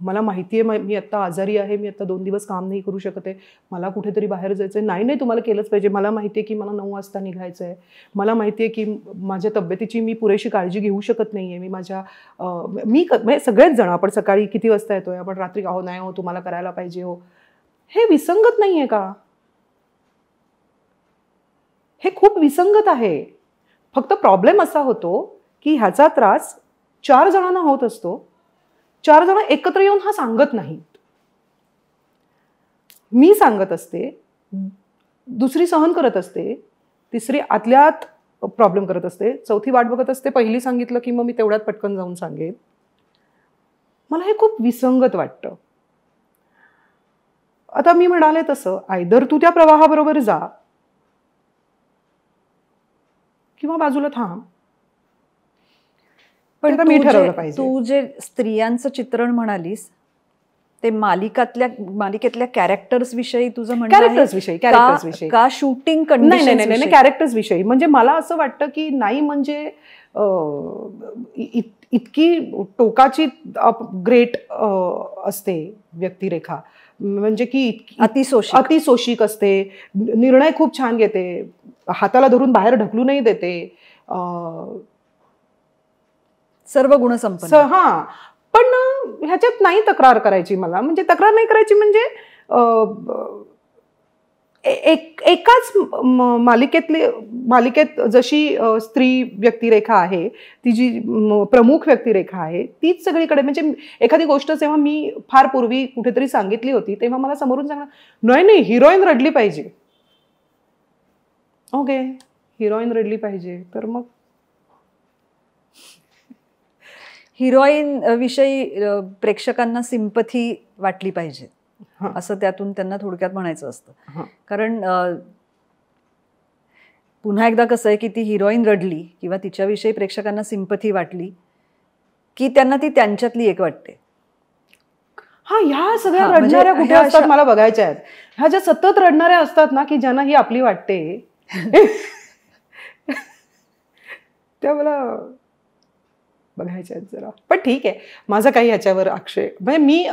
मला माहिती आहे मी आत्ता आजारी आहे, मी आत्ता 2 दिवस काम नाही करू शकत आहे, मला कुठेतरी बाहेर जायचं आहे. नाही तुम्हाला केलंच पाहिजे, मला माहिती आहे की मला 9 वाजता निघायचं आहे, मला माहिती आहे की माझ्या तब्येतीची मी पुरेशी काळजी घेऊ शकत नाही आहे, म्हणजे सगळेच जण आपण सकाळी किती वाजता येतोय, आपण रात्री अहो नाही हो तुम्हाला करायला पाहिजे हो, हे विसंगत नाही आहे का. हे खूप विसंगत आहे. फक्त प्रॉब्लेम असा होतो की ह्याचा त्रास 4 जणांना होत असतो, 4 जण एकत्र येऊन हा सांगत नाहीत. मी सांगत असते, दुसरी सहन करत असते, तिसरी आतल्यात प्रॉब्लेम करत असते, चौथी वाट बघत असते, पहिली सांगितलं की मग मी तेवढ्यात पटकन जाऊन सांगेन. मला हे खूप विसंगत वाटतं. आता मी म्हणाले तसं आयदर तू त्या प्रवाहाबरोबर जा किंवा बाजूला थांब. पण ते आता मी तू ठरवलं जे पाहिजे. तू जे स्त्रियांचं चित्रण म्हणालीस ते मालिकेतल्या कॅरेक्टर्स विषयी तुझं म्हणणं आहे कॅरेक्टर्स विषयी का शूटिंग नाही कंडिशन कॅरेक्टर्स विषयी. म्हणजे मला असं वाटतं की नाही म्हणजे इतकी टोकाची ग्रेट असते व्यक्तिरेखा, म्हणजे की अतिशोषिक असते, निर्णय खूप छान घेते, हाताला धरून बाहेर ढकलू नाही देते, सर्व गुणसंपन्न. हा. पण ह्याच्यात नाही तक्रार करायची मला. म्हणजे तक्रार नाही करायची म्हणजे एकाच मालिकेत जशी स्त्री व्यक्तिरेखा आहे, ती जी प्रमुख व्यक्तिरेखा आहे तीच सगळीकडे. म्हणजे एखादी गोष्ट जेव्हा मी फार पूर्वी कुठेतरी सांगितली होती तेव्हा मला समोरून सांगणार नाही हिरोईन रडली पाहिजे. ओके, हिरोईन रडली पाहिजे तर मग हिरोईन विषयी प्रेक्षकांना सिंपथी वाटली पाहिजे असं त्यातून त्यांना थोडक्यात म्हणायचं असतं. कारण पुन्हा एकदा कसं आहे की ती हिरोईन रडली किंवा तिच्याविषयी प्रेक्षकांना सिंपथी वाटली की त्यांना ती त्यांच्यातली एक वाटते. हा, ह्या सगळ्या रडणाऱ्या कुठे असतात मला बघायच्या आहेत. ह्या ज्या सतत रडणाऱ्या असतात ना की ज्यांना ही आपली वाटते त्या मला बघायच्या आहेत जरा. पण ठीक आहे, माझं काही ह्याच्यावर आक्षेप म्हणजे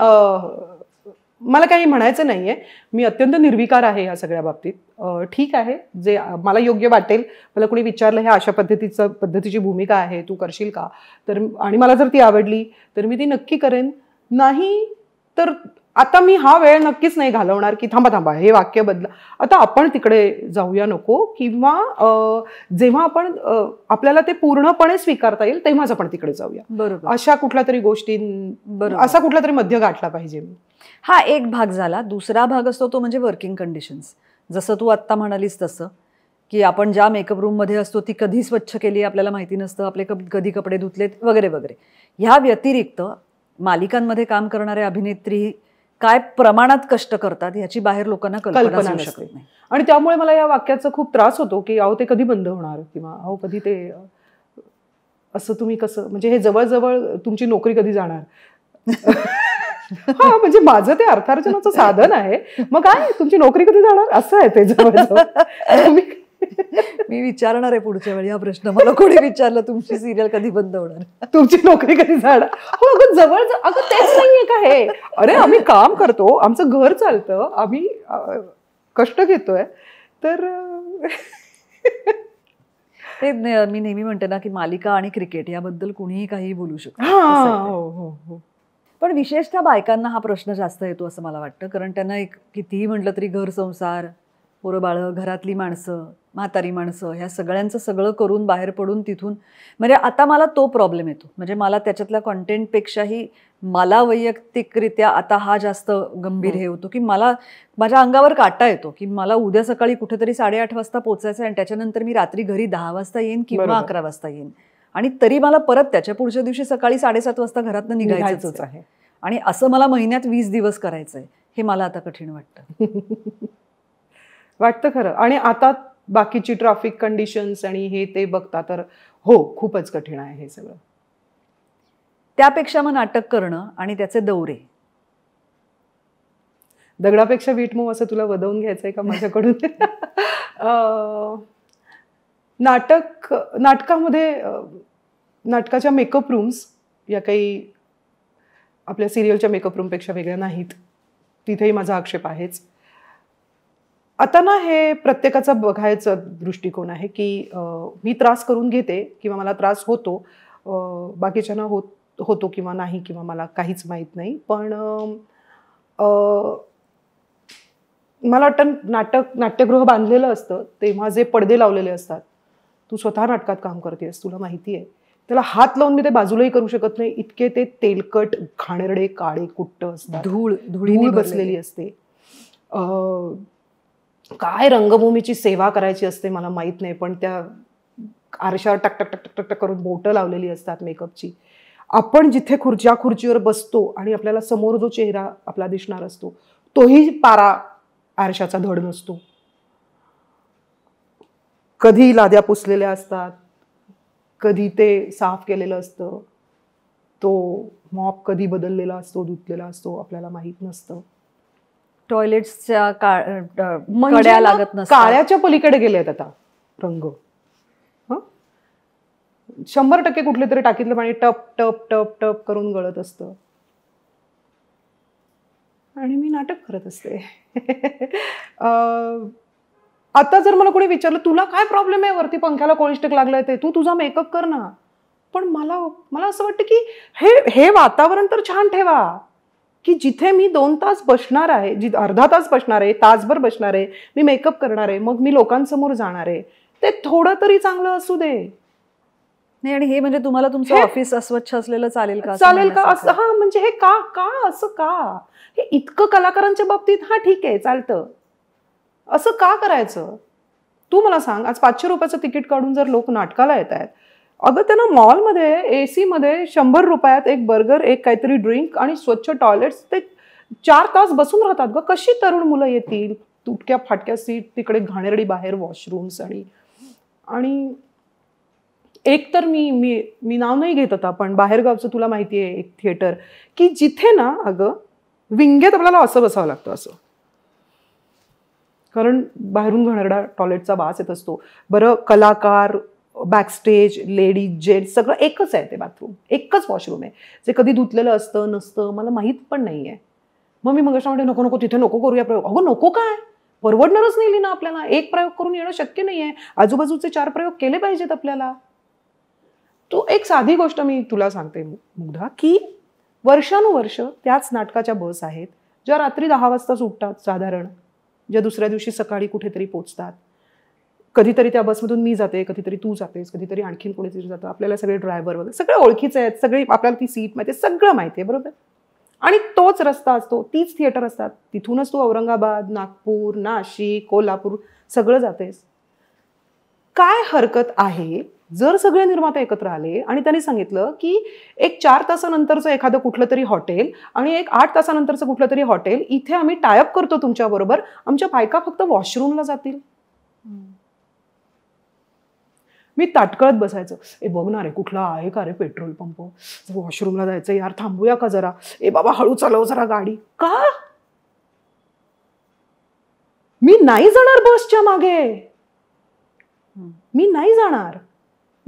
मला काही म्हणायचं नाहीये. मी अत्यंत निर्विकार आहे ह्या सगळ्या बाबतीत. ठीक आहे, जे मला योग्य वाटेल. मला कोणी विचारलं ह्या अशा पद्धतीची भूमिका आहे, तू करशील का, तर आणि मला जर ती आवडली तर मी ती नक्की करेन. नाही तर आता मी हा वेळ नक्कीच नाही घालवणार की थांबा हे वाक्य बदला, आता आपण तिकडे जाऊया नको, किंवा जेव्हा आपण आपल्याला ते पूर्णपणे स्वीकारता येईल तेव्हाच आपण तिकडे जाऊया. बरोबर. अशा कुठल्या तरी असा कुठला तरी मध्य गाठला पाहिजे. हा एक भाग झाला. दुसरा भाग असतो तो म्हणजे वर्किंग कंडिशन्स. जसं तू आत्ता म्हणालीस तसं की आपण ज्या मेकअप रूममध्ये असतो ती कधी स्वच्छ केली आपल्याला माहिती नसतं, आपले कधी कपडे धुतलेत वगैरे वगैरे. ह्या व्यतिरिक्त मालिकांमध्ये काम करणारे अभिनेत्री काय प्रमाणात कष्ट करतात ह्याची बाहेर लोकांना कल्पना येऊ शकत नाही. आणि त्यामुळे मला या वाक्याचा खूप त्रास होतो की अहो ते कधी बंद होणार, किंवा अहो कधी ते असं तुम्ही कसं, म्हणजे हे जवळजवळ तुमची नोकरी कधी जाणार. हा, म्हणजे माझं ते अर्थार्जनाचं साधन आहे, मग काय तुमची नोकरी कधी जाणार असं आहे ते जवळजवळ. मी विचारणार आहे पुढच्या वेळी हा प्रश्न, मला कोणी विचारलं तुमची सिरियल कधी बंद होणार, तुमची नोकरी कधी जाणार. हो अगं जवळ, अगं तेच नाहीये का हे. अरे आम्ही काम करतो, आमचं घर चालतं, आम्ही कष्ट घेतोय, तर ते मी नेहमी म्हणते ना की मालिका आणि क्रिकेट याबद्दल कुणीही काही बोलू शकतो. पण विशेषतः बायकांना हा प्रश्न जास्त येतो असं मला वाटतं. कारण त्यांना एक कितीही म्हटलं तरी घर संसार, पोरं बाळं, घरातली माणसं, म्हातारी माणसं, ह्या सगळ्यांचं सगळं करून बाहेर पडून तिथून, म्हणजे आता मला तो प्रॉब्लेम येतो. म्हणजे मला त्याच्यातल्या कॉन्टेंटपेक्षाही मला वैयक्तिकरित्या आता हा जास्त गंभीर हे होतो की मला माझ्या अंगावर काटा येतो की मला उद्या सकाळी कुठेतरी 8:30 वाजता पोचायचं आहे आणि त्याच्यानंतर मी रात्री घरी 10 वाजता येईन किंवा 11 वाजता येईन, आणि तरी मला परत त्याच्या पुढच्या दिवशी सकाळी 7:30 वाजता घरातनं निघायचंच आहे. आणि असं मला महिन्यात 20 दिवस करायचंय. हे मला आता कठीण वाटतं खरं. आणि आता बाकीची ट्रॅफिक कंडिशन्स आणि हे ते बघता तर हो खूपच कठीण आहे हे सगळं. त्यापेक्षा मग नाटक करणं आणि त्याचे दौरे. दगडापेक्षा वीट मऊ असं तुला वदवून घ्यायचंय का माझ्याकडून. नाटकामध्ये नाटकाच्या मेकअप रूम्स या काही आपल्या सिरियलच्या मेकअप रूमपेक्षा वेगळ्या नाहीत. तिथेही माझा आक्षेप आहेच. आता ना हे प्रत्येकाचा बघायचा दृष्टिकोन आहे की मी त्रास करून घेते किंवा मला त्रास होतो, बाकीच्यांना होतो किंवा नाही, किंवा मला काहीच माहीत नाही. पण मला वाटतं नाट्यगृह बांधलेलं असतं तेव्हा जे पडदे लावलेले असतात, तू स्वतः नाटकात काम करतेस, तुला माहिती आहे, त्याला हात लावून मी ते बाजूलाही करू शकत नाही, इतके ते तेलकट घाणेरडे काळे कुट्ट असतात, धूळ बसलेली असते. काय रंगभूमीची सेवा करायची असते मला माहित नाही, पण त्या आरशावर टक टक टक टक टक करून बोटं लावलेली असतात मेकअपची. आपण जिथे खुर्चीवर बसतो आणि आपल्याला समोर जो चेहरा आपला दिसणार असतो तोही पारा आरशाचा धड नसतो. कधी लाद्या पुसलेल्या असतात, कधी ते साफ केलेलं असतं, तो मॉप कधी बदललेला असतो, धुतलेला असतो, आपल्याला माहित नसतं. टॉयलेट्सच्या म्हणजे कड्या ना, लागत नसतात. काळ्याच्या पलीकडे गेले आहेत आता रंग. 100% कुठले तरी टाकीतलं पाणी टप टप टप टप करून गळत असतं आणि मी नाटक करत असते. आता जर मला कोणी विचारलं तुला काय प्रॉब्लेम आहे, वरती पंख्याला कोळिस्टिक लागलंय, ते तू तुझा मेकअप कर ना. पण मला असं वाटतं की हे वातावरण तर छान ठेवा की जिथे मी 2 तास बसणार आहे, अर्धा तास बसणार आहे, तासभर बसणार आहे, मी मेकअप करणार आहे, मग मी लोकांसमोर जाणार आहे, ते थोडं तरी चांगलं असू दे. नाही, आणि हे म्हणजे तुम्हाला तुमचं ऑफिस अस्वच्छ असलेलं चालेल का? चालेल का असं? हा, म्हणजे हे का असं का? हे इतकं कलाकारांच्या बाबतीत हा ठीक आहे, चालतं. असं का करायचं? तू मला सांग, आज 500 रुपयाचं तिकीट काढून जर लोक नाटकाला येत आहेत, अगं त्यांना मॉलमध्ये AC मध्ये 100 रुपयात एक बर्गर, एक काहीतरी ड्रिंक आणि स्वच्छ टॉयलेट्स, ते 4 तास बसून राहतात ग. कशी तरुण मुलं येतील? तुटक्या फाटक्या सीट, तिकडे घाणेरडी बाहेर वॉशरूम्स आणि एक तर मी नाव नाही घेत आता, पण बाहेरगावचं तुला माहिती आहे एक थिएटर की जिथे ना अगं विंगेत आपल्याला असं बसावं लागतं, असं, कारण बाहेरून घाणेरडा टॉयलेटचा वास येत असतो. बरं, कलाकार, बॅकस्टेज, लेडीज, जेंट्स सगळं एकच आहे, ते बाथरूम एकच वॉशरूम आहे, जे कधी धुतलेलं असतं नसतं मला माहीत पण नाही आहे. मग मी मगाशी म्हणते नको तिथे नको करूया प्रयोग. अगं नको काय, परवडणारच नाही ना आपल्याला. एक प्रयोग करून येणं शक्य नाही आहे, आजूबाजूचे 4 प्रयोग केले पाहिजेत आपल्याला. तो एक साधी गोष्ट मी तुला सांगते मुग्धा, की वर्षानुवर्ष त्याच नाटकाच्या बस आहेत ज्या रात्री 10 वाजता सुटतात साधारण, ज्या दुसऱ्या दिवशी सकाळी कुठेतरी पोचतात. कधीतरी त्या बसमधून मी जाते, कधीतरी तू जातेस, कधीतरी आणखीन कोणीतरी जातं. आपल्याला सगळे ड्रायव्हर वगैरे सगळे ओळखीचे आहेत, सगळे आपल्याला ती सीट माहिती आहे, सगळं माहिती आहे, बरोबर. आणि तोच रस्ता असतो, तीच थिएटर असतात. तिथूनच तू औरंगाबाद, नागपूर, नाशिक, कोल्हापूर सगळं जातेस. काय हरकत आहे जर सगळे निर्माते एकत्र आले आणि त्यांनी सांगितलं की एक 4 तासानंतरचं एखादं कुठलं तरी हॉटेल आणि एक 8 तासानंतरचं कुठलं तरी हॉटेल, इथे आम्ही टायअप करतो तुमच्याबरोबर, आमच्या बायका फक्त वॉशरूमला जातील. मी ताटकळत बसायचं, ए बघणार आहे कुठला आहे का रे पेट्रोल पंप, वॉशरूमला जायचं यार, थांबूया का जरा, ए बाबा हळू चालव जरा गाडी. का मी नाही जाणार बसच्या मागे, मी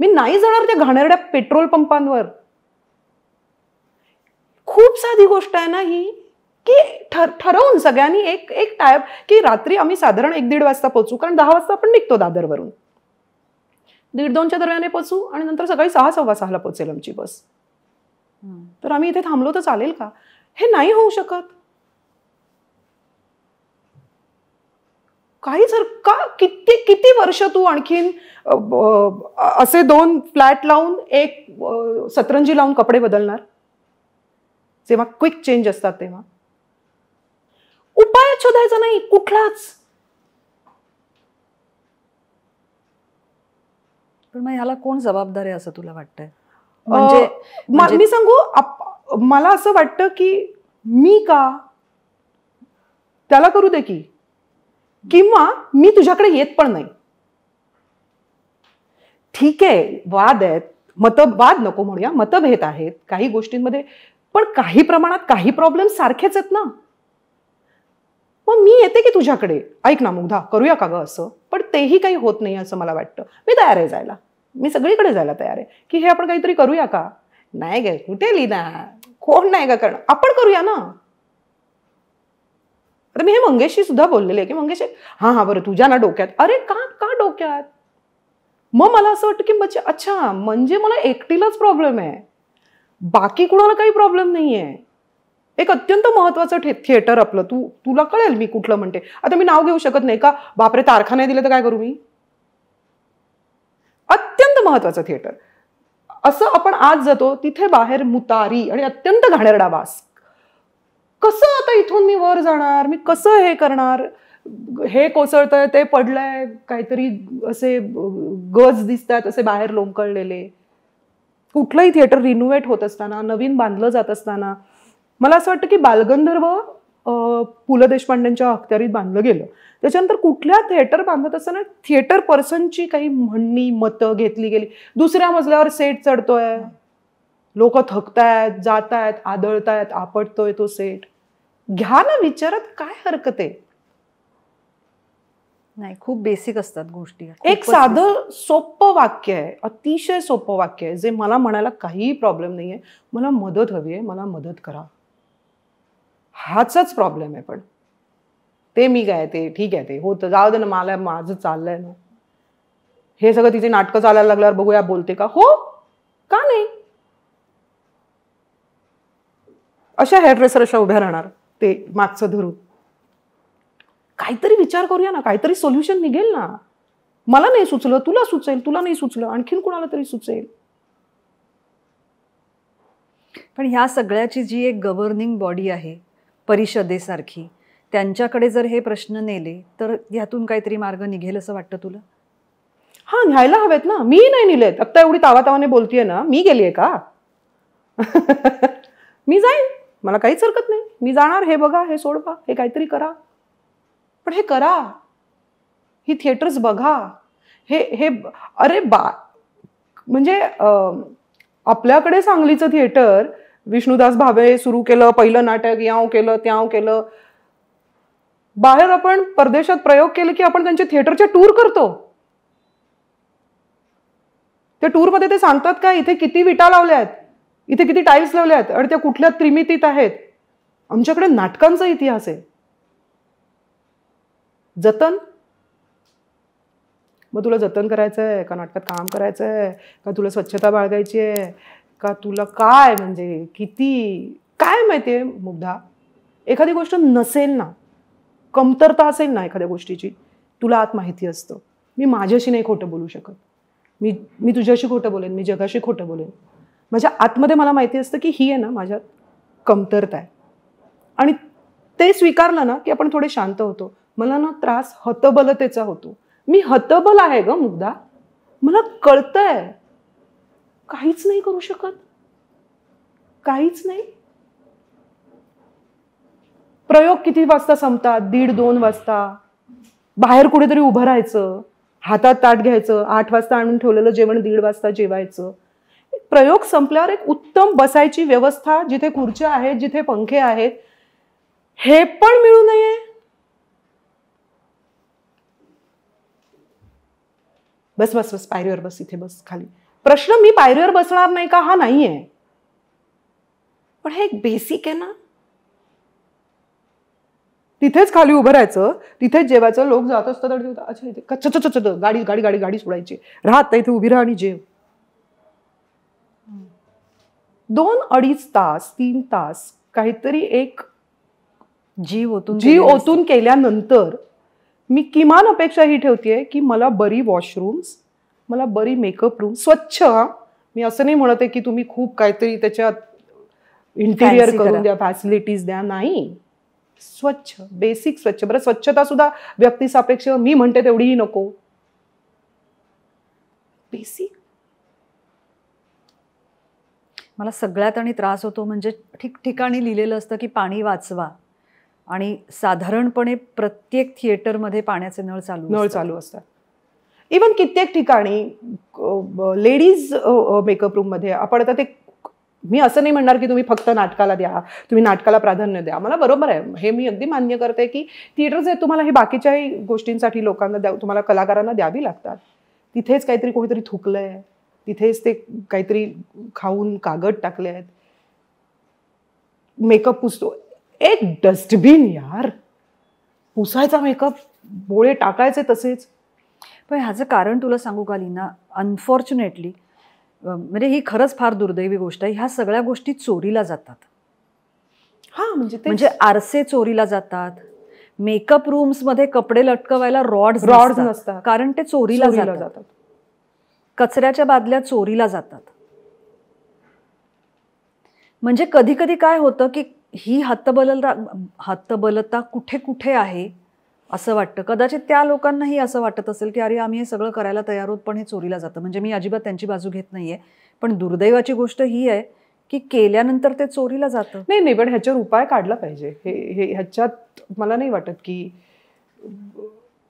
नाही जाणार त्या घाणेरड्या पेट्रोल पंपांवर. खूप साधी गोष्ट आहे ना ही, की ठरवून सगळ्यांनी एक टाइप की रात्री आम्ही साधारण 1-1:30 वाजता पोहोचू, कारण 10 वाजता आपण निघतो दादरवरून, 1:30-2च्या दरम्यान पोहोचू आणि नंतर सकाळी 6-6:15ला पोहोचेल आमची बस. तर आम्ही इथे थांबलो तर चालेल का? हे नाही होऊ शकत. काही जर का किती वर्ष तू आणखीन असे 2 फ्लॅट लावून एक सतरंजी लावून कपडे बदलणार, जेव्हा क्विक चेंज असतात तेव्हा? उपाय शोधायचा नाही कुठलाच. पण मग ह्याला कोण जबाबदार आहे असं तुला वाटतंय? मी सांगू, मला असं वाटतं की मी का त्याला करू दे की, किंवा मी तुझ्याकडे येत पण नाही. ठीक आहे, वाद आहेत, वाद नको म्हणूया, मतभेद आहेत काही गोष्टींमध्ये, पण काही प्रमाणात काही प्रॉब्लेम सारखेच आहेत ना. मग मी येते की तुझ्याकडे, ऐक ना मुग्धा करूया का ग असं, पण तेही काही होत नाही असं मला वाटतं. मी तयार आहे जायला, मी सगळीकडे जायला तयार आहे की हे आपण काहीतरी करूया का. नाही गे कुठे लिहिना, कोण नाही का करणार, आपण करूया ना. आता मी हे मंगेशशी सुद्धा बोललेले की मंगेश हा बरं तुझ्या ना डोक्यात, अरे का डोक्यात. मग मला असं वाटतं की अच्छा म्हणजे मला एकटीलाच प्रॉब्लेम आहे, बाकी कुणाला काही प्रॉब्लेम नाहीये. एक अत्यंत महत्वाचं थिएटर आपलं, तुला कळेल मी कुठलं म्हणते. आता मी नाव घेऊ शकत नाही का, बापरे तारखा नाही दिले तर काय करू मी. अत्यंत महत्वाचं थिएटर, असं आपण आज जातो तिथे बाहेर मुतारी आणि अत्यंत घाणेरडा वास. कसं आता इथून मी वर जाणार, मी कसं हे करणार, हे कोसळतंय ते पडलंय, काहीतरी असे गज दिसतात असे बाहेर लोंबकळलेले. कुठलंही थिएटर रिनोव्हेट होत असताना, नवीन बांधलं जात असताना मला असं वाटतं की बालगंधर्व पु ल देशपांडेंच्या अखत्यारीत बांधलं गेलं. त्याच्यानंतर कुठल्या थिएटर बांधत असताना थिएटर पर्सनची काही म्हणणी मतं घेतली गेली. दुसऱ्या मजल्यावर सेट चढतोय, लोक थकतायत, जातायत, आदळतायत, आपटतोय तो सेट. घ्या ना विचारात, काय हरकत आहे. नाही, खूप बेसिक असतात गोष्टी. एक साधं सोपं वाक्य आहे, अतिशय सोपं वाक्य आहे, जे मला म्हणायला काहीही प्रॉब्लेम नाहीये. मला मदत हवी आहे, मला मदत करा. हाच प्रॉब्लेम आहे. पण ते मी काय, ते ठीक आहे, ते होतं, जाऊ दे ना, मला माझं चाललंय ना. हे सगळं तिचे नाटकं चालायला लागल्यावर बघूया बोलते का. हो, का नाही. अशा हेअरड्रेसर अशा उभ्या राहणार ते मागचं धरून. काहीतरी विचार करूया ना, काहीतरी सोल्युशन निघेल ना. मला नाही सुचलं, तुला सुचेल, तुला नाही सुचलं, आणखीन कोणाला तरी सुचेल. पण ह्या सगळ्याची जी एक गव्हर्निंग बॉडी आहे परिषदेसारखी, त्यांच्याकडे जर हे प्रश्न नेले तर ह्यातून काहीतरी मार्ग निघेल असं वाटतं तुला? हा, न्यायला हवेत ना. मी नाही नेलेत. आत्ता एवढी तावातावाने बोलतीये ना, मी गेलीये का? मी जाईन, मला काहीच हरकत नाही. मी जाणार, हे बघा, हे सोडवा, हे काहीतरी करा. पण हे करा, ही थिएटर्स बघा. हे अरे म्हणजे आपल्याकडे सांगलीचं थिएटर विष्णुदास भावे सुरू केलं, पहिलं नाटक याव केलं, त्याव केलं. बाहेर आपण परदेशात प्रयोग केले की आपण त्यांचे थिएटरचे टूर करतो. त्या टूरमध्ये ते सांगतात का इथे किती विटा लावल्यात, इथे किती टाईल्स लावल्यात आणि त्या कुठल्या त्रिमितीत आहेत. आमच्याकडे नाटकांचा इतिहास आहे. जतन, मग तुला जतन करायचंय का नाटकात काम करायचंय का तुला स्वच्छता बाळगायची आहे का तुला काय, म्हणजे किती काय माहितीये मुग्धा. एखादी गोष्ट नसेल ना, कमतरता असेल ना एखाद्या गोष्टीची, तुला आत माहिती असतं. मी माझ्याशी नाही खोटं बोलू शकत. मी तुझ्याशी खोटं बोलेन, मी जगाशी खोटं बोलेन. माझ्या आतमध्ये मला माहिती असतं की ही आहे ना माझ्यात कमतरता आहे. आणि ते स्वीकारलं ना की आपण थोडे शांत होतो. मला ना त्रास हतबलतेचा होतो. मी हतबल आहे ग मुग्धा, मला कळतंय. काहीच नाही करू शकत, काहीच नाही. प्रयोग किती वाजता संपतात? 1:30-2 वाजता. बाहेर कुठेतरी उभं राहायचं, हातात ताट घ्यायचं, 8 वाजता आणून ठेवलेलं जेवण 1:30 वाजता जेवायचं. प्रयोग संपल्यावर एक उत्तम बसायची व्यवस्था, जिथे खुर्च्या आहेत, जिथे पंखे आहेत, हे पण मिळू नये. बस बस बस, पायरीवर बस, इथे बस, खाली. प्रश्न मी पायरीवर बसणार नाही का हा नाहीये, पण हे एक बेसिक आहे ना. तिथेच खाली उभं राहायचं, तिथेच जेवायचं. लोक जात असतात आणि अच्छा इथे गाडी गाडी गाडी गाडी सोडायची, राहत इथे उभी राहा आणि जेव. 2-2.5 तास 3 तास काहीतरी एक जीव ओतून केल्यानंतर मी किमान अपेक्षा ही ठेवतेय की मला बरी वॉशरूम्स, मला बरी मेकअप रूम, स्वच्छ. मी असं नाही म्हणते की तुम्ही खूप काहीतरी त्याच्यात इंटिरियर करून द्या, फॅसिलिटीज द्या. नाही, स्वच्छ, बेसिक स्वच्छ. बरं, स्वच्छता सुद्धा व्यक्तिसापेक्ष मी म्हणते तेवढीही नको. बेसिक. मला सगळ्यात आणि त्रास होतो म्हणजे ठिकठिकाणी लिहिलेलं असतं की पाणी वाचवा, आणि साधारणपणे प्रत्येक थिएटरमध्ये पाण्याचे नळ चालू असतात. इव्हन कित्येक ठिकाणी लेडीज मेकअप रूम मध्ये आपण आता ते, मी असं नाही म्हणणार की तुम्ही फक्त नाटकाला द्या, तुम्ही नाटकाला प्राधान्य द्या. मला बरोबर आहे, हे मी अगदी मान्य करते की थिएटर्स आहेत, तुम्हाला हे बाकीच्याही गोष्टींसाठी लोकांना तुम्हाला कलाकारांना द्यावी लागतात. तिथेच काहीतरी कोणीतरी थुकलंय, तिथेच ते काहीतरी खाऊन कागद टाकले आहेत, मेकअप पुसतो. एक डस्टबिन यार, पुसायचा मेकअप, बोळे टाकायचे तसेच. पण ह्याचं कारण तुला सांगू का लीना, अनफॉर्च्युनेटली, म्हणजे ही खरंच फार दुर्दैवी गोष्ट आहे, ह्या सगळ्या गोष्टी चोरीला जातात. हा, म्हणजे आरसे चोरीला जातात, मेकअप रूम्स मध्ये कपडे लटकवायला रॉड्स नसतात कारण ते चोरीला जातात. कचऱ्याच्या बादल्या चोरीला जातात. म्हणजे कधी कधी काय होतं की ही हतबलता कुठे कुठे आहे असं वाटतं. कदाचित त्या लोकांनाही असं वाटत असेल की अरे आम्ही हे सगळं करायला तयार आहोत पण हे चोरीला जातं. म्हणजे मी अजिबात त्यांची बाजू घेत नाहीये, पण दुर्दैवाची गोष्ट ही आहे की केल्यानंतर ते चोरीला जातं? नाही नाही, पण ह्याच्यावर उपाय काढला पाहिजे. हे ह्याच्यात मला नाही वाटत की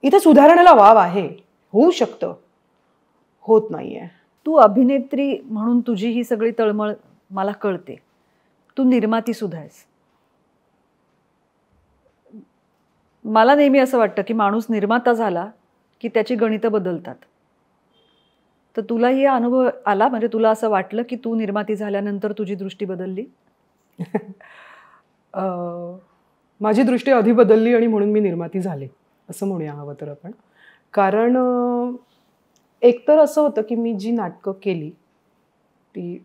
इथे सुधारणाला वाव आहे. होऊ शकतं, होत नाहीये. तू अभिनेत्री म्हणून तुझी ही सगळी तळमळ मला कळते. तू निर्माती सुद्धा आहेस. मला नेहमी असं वाटतं की माणूस निर्माता झाला की त्याची गणितं बदलतात. तर तुलाही हा अनुभव आला, म्हणजे तुला असं वाटलं की तू निर्माती झाल्यानंतर तुझी दृष्टी बदलली? माझी दृष्टी आधी बदलली आणि म्हणून मी निर्माती झाले असं म्हणूया हवं तर आपण. कारण एकतर असं होतं की मी जी नाटकं केली ती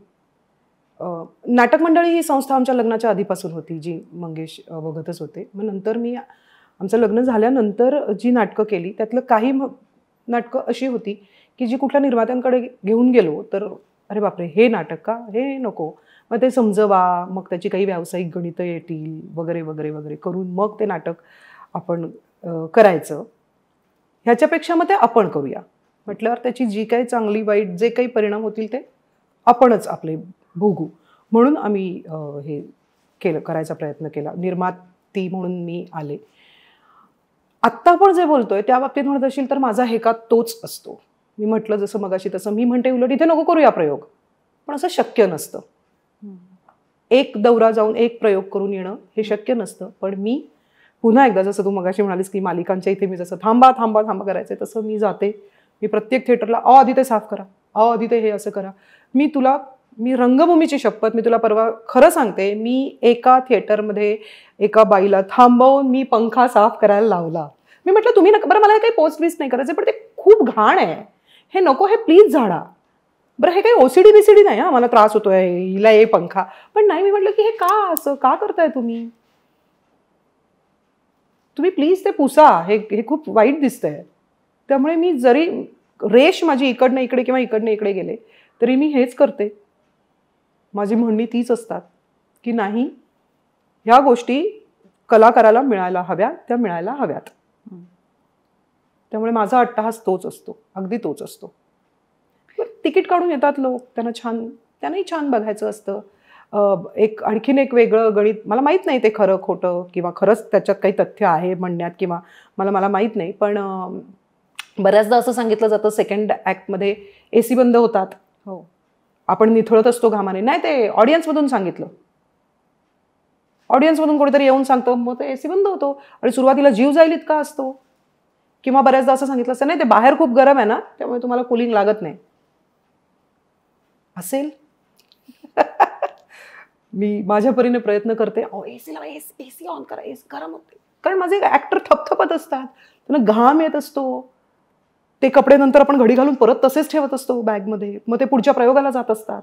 नाटक मंडळी ही संस्था आमच्या लग्नाच्या आधीपासून होती, जी मंगेश बघतच होते. मग नंतर मी आमचं लग्न झाल्यानंतर जी नाटकं केली त्यातलं काही नाटकं अशी होती की जी कुठल्या निर्मात्यांकडे घेऊन गेलो तर अरे बापरे, हे नाटक का, हे नको, मग ते समजवा, मग त्याची काही व्यावसायिक गणितं येतील वगैरे वगैरे वगैरे करून मग ते नाटक आपण करायचं. ह्याच्यापेक्षा मग ते आपण करूया म्हटल्यावर त्याची जी काही चांगली वाईट जे काही परिणाम होतील ते आपणच आपले भोगू. म्हणून आम्ही हे केलं, करायचा प्रयत्न केला. निर्माती म्हणून मी आले. आत्ता आपण जे बोलतोय त्या बाबतीत म्हणत असेल तर माझा हेका तोच असतो. मी म्हटलं जसं मगाशी तसं मी म्हणते उलट इथे नको करूया प्रयोग, पण असं शक्य नसतं. एक दौरा जाऊन एक प्रयोग करून येणं हे शक्य नसतं. पण मी पुन्हा एकदा जसं तू मगाशी म्हणालीस की मालिकांच्या इथे मी जसं थांबा थांबा थांबा करायचंय तसं मी जाते. मी प्रत्येक थिएटरला आधी ते साफ करा, आधी ते हे असं करा. मी रंगभूमीची शपथ, मी तुला परवा खरं सांगते, मी एका थिएटरमध्ये एका बाईला थांबवून मी पंखा साफ करायला लावला. मी म्हटलं तुम्ही नका, बरं मला हे काही पोस्ट बिस्ट नाही करायचं, पण ते खूप घाण आहे, हे नको, हे प्लीज झाडा. बरं हे काही ओसीडी बिसीडी नाही, हा मला त्रास होतोय, हिला ये पंखा, पण नाही. मी म्हटलं की हे का असं का करताय तुम्ही प्लीज ते पुसा, हे खूप वाईट दिसतंय. त्यामुळे मी जरी रेश माझी इकडनं इकडे किंवा इकडनं इकडे गेले तरी मी हेच करते. माझी म्हणणी तीच असतात की नाही, ह्या गोष्टी कलाकाराला मिळायला हव्या, त्या मिळायला हव्यात. त्यामुळे माझा अट्टहास तोच असतो, अगदी तोच असतो. तिकीट काढून येतात लोक, त्यांनाही छान बघायचं असतं. आणखीन एक वेगळं गणित, मला माहीत नाही ते खरं खोटं किंवा खरंच त्याच्यात काही तथ्य आहे म्हणण्यात, किंवा मला माहीत नाही, पण बऱ्याचदा असं सांगितलं जातं सेकंड ॲक्टमध्ये AC बंद होतात. हो, आपण निथळत असतो घामाने. नाही, ते ऑडियन्समधून सांगितलं. ऑडियन्समधून कोणीतरी येऊन सांगतं, मग ते AC बंद होतो आणि सुरुवातीला जीव जाईल इतका असतो. किंवा बऱ्याचदा असं सांगितलं असतं, नाही ते बाहेर खूप गरम आहे ना, त्यामुळे तुम्हाला कूलिंग लागत नाही असेल. मी माझ्या परीने प्रयत्न करते, AC ऑन करा, AC गरम होते. कारण माझे ऍक्टर थपथपत असतात, त्यांना घाम येत असतो. ते कपडे नंतर आपण घडी घालून परत तसेच ठेवत असतो बॅगमध्ये, मग ते पुढच्या प्रयोगाला जात असतात.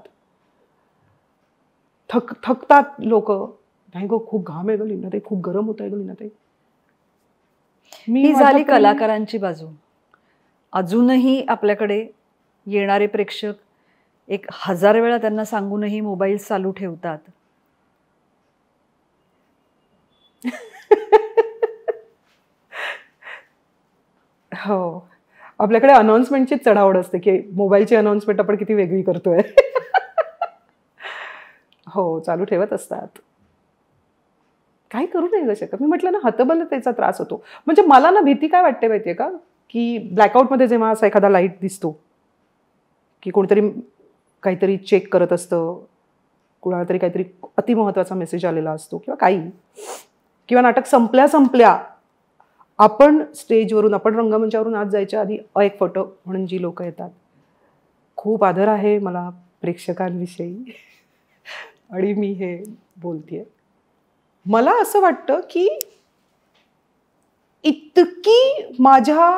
थकतात लोक. नाही गो, खूप घाम आहे गं ते, खूप गरम होत आहे गं ते. ही झाली कलाकारांची बाजू. अजूनही आपल्याकडे येणारे प्रेक्षक 1000 वेळा त्यांना सांगूनही मोबाईल चालू ठेवतात. हो, आपल्याकडे अनाउन्समेंटचीच चढावड असते की मोबाईलची अनाउन्समेंट आपण किती वेगळी करतोय. हो, चालू ठेवत असतात. काही करू नाही ग शकत. मी म्हटलं ना, हतबलतेचा त्रास होतो. म्हणजे मला ना भीती काय वाटते माहितीये का, की ब्लॅकआउटमध्ये जेव्हा असा एखादा लाईट दिसतो की कोणीतरी काहीतरी चेक करत असतं, कुणाला तरी काहीतरी अतिमहत्वाचा मेसेज आलेला असतो किंवा काही, किंवा नाटक संपल्या आपण स्टेजवरून, आपण रंगमंचावरून आज जायच्या आधी एक फोटो म्हणून जी लोक येतात, खूप आदर आहे मला प्रेक्षकांविषयी आणि मी हे बोलतेय. मला असं वाटतं की इतकी माझ्या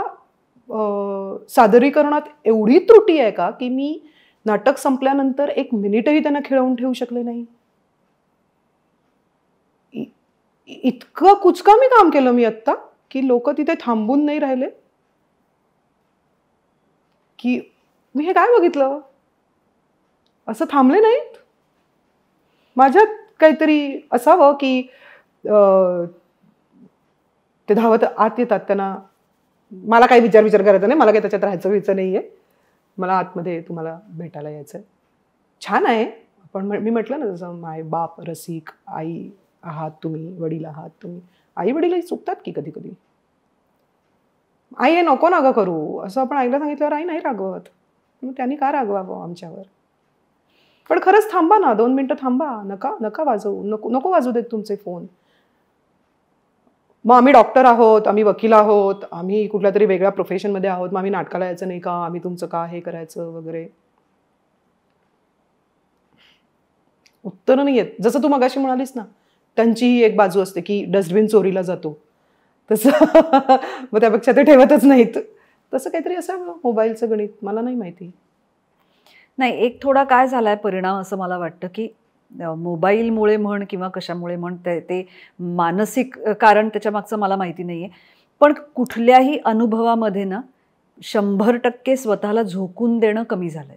सादरीकरणात एवढी त्रुटी आहे का की मी नाटक संपल्यानंतर 1 मिनिटही त्यांना खिळवून ठेवू शकले नाही. इतकं कुचकामी काम केलं मी आत्ता की लोक तिथे थांबून नाही राहिले की मी हे काय बघितलं, असं थांबले नाहीत. माझ्यात काहीतरी असावं की ते धावत आत येतात, त्यांना मला काही विचार करायचा नाही, मला काही त्याच्यात राहायचं नाहीये, मला आतमध्ये तुम्हाला भेटायला यायचंय. छान आहे पण मी म्हटलं ना जसं माय बाप रसिक, आई आहात तुम्ही, वडील आहात तुम्ही, आई वडीलही चुकतात की कधी कधी. आई हे नको ना गं करू असं आपण आईला सांगितल्यावर आई नाही रागवत, मग त्यांनी का रागवावं आमच्यावर. पण खरंच थांबा ना, 2 मिनिटं थांबा, नका नका वाजवू, नको नको वाजू देत तुमचे फोन. मग आम्ही डॉक्टर आहोत, आम्ही वकील आहोत, आम्ही कुठल्या तरी वेगळ्या प्रोफेशनमध्ये आहोत, मग आम्ही नाटकाला यायचं नाही का, आम्ही तुमचं का हे करायचं वगैरे. उत्तरं नाही येत. जसं तू मगाशी म्हणालीस ना, त्यांचीही एक बाजू असते की डस्टबिन चोरीला जातो तसं मग त्यापेक्षा ते ठेवतच नाहीत. तसं काहीतरी असं मोबाईलचं गणित मला नाही माहिती. नाही, एक थोडा काय झालाय परिणाम असं मला वाटतं की मोबाईलमुळे म्हण किंवा कशामुळे म्हण ते मानसिक कारण त्याच्या मागचं मला माहिती नाहीये, पण कुठल्याही अनुभवामध्ये ना 100% स्वतःला झोकून देणं कमी झालंय.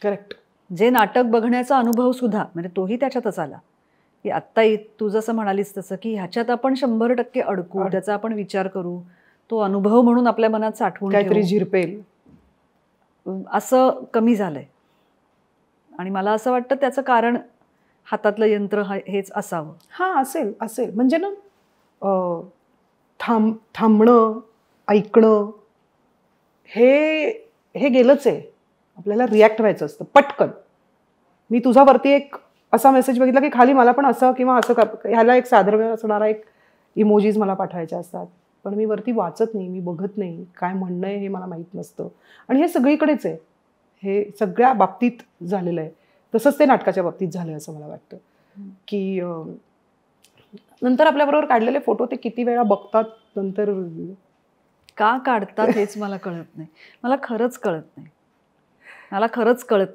करेक्ट. जे नाटक बघण्याचा अनुभव सुद्धा म्हणजे तोही त्याच्यातच आला की आत्ता तू जसं म्हणालीस तसं की ह्याच्यात आपण 100% अडकू, त्याचा आपण विचार करू, तो अनुभव म्हणून आपल्या मनात साठवून काहीतरी झिरपेल असं कमी झालंय. आणि मला असं वाटतं त्याचं कारण हातातलं यंत्र हेच असावं. हां, असेल असेल. म्हणजे ना थांबणं, ऐकणं हे हे गेलंच आहे. आपल्याला रिॲक्ट व्हायचं असतं पटकन. मी तुझ्यावरती एक असा मेसेज बघितला की खाली मला पण असं किंवा असं ह्याला एक साधर्म्य असणारा एक इमोजीज मला पाठवायचे असतात, पण मी वरती वाचत नाही, मी बघत नाही, काय म्हणणं आहे हे मला माहीत नसतं. आणि हे सगळीकडेच आहे, हे सगळ्या बाबतीत झालेलं आहे. तसंच ते नाटकाच्या बाबतीत झालं असं मला वाटतं की नंतर आपल्याबरोबर काढलेले फोटो ते किती वेळा बघतात, नंतर का काढतात हेच मला कळत नाही. मला खरंच कळत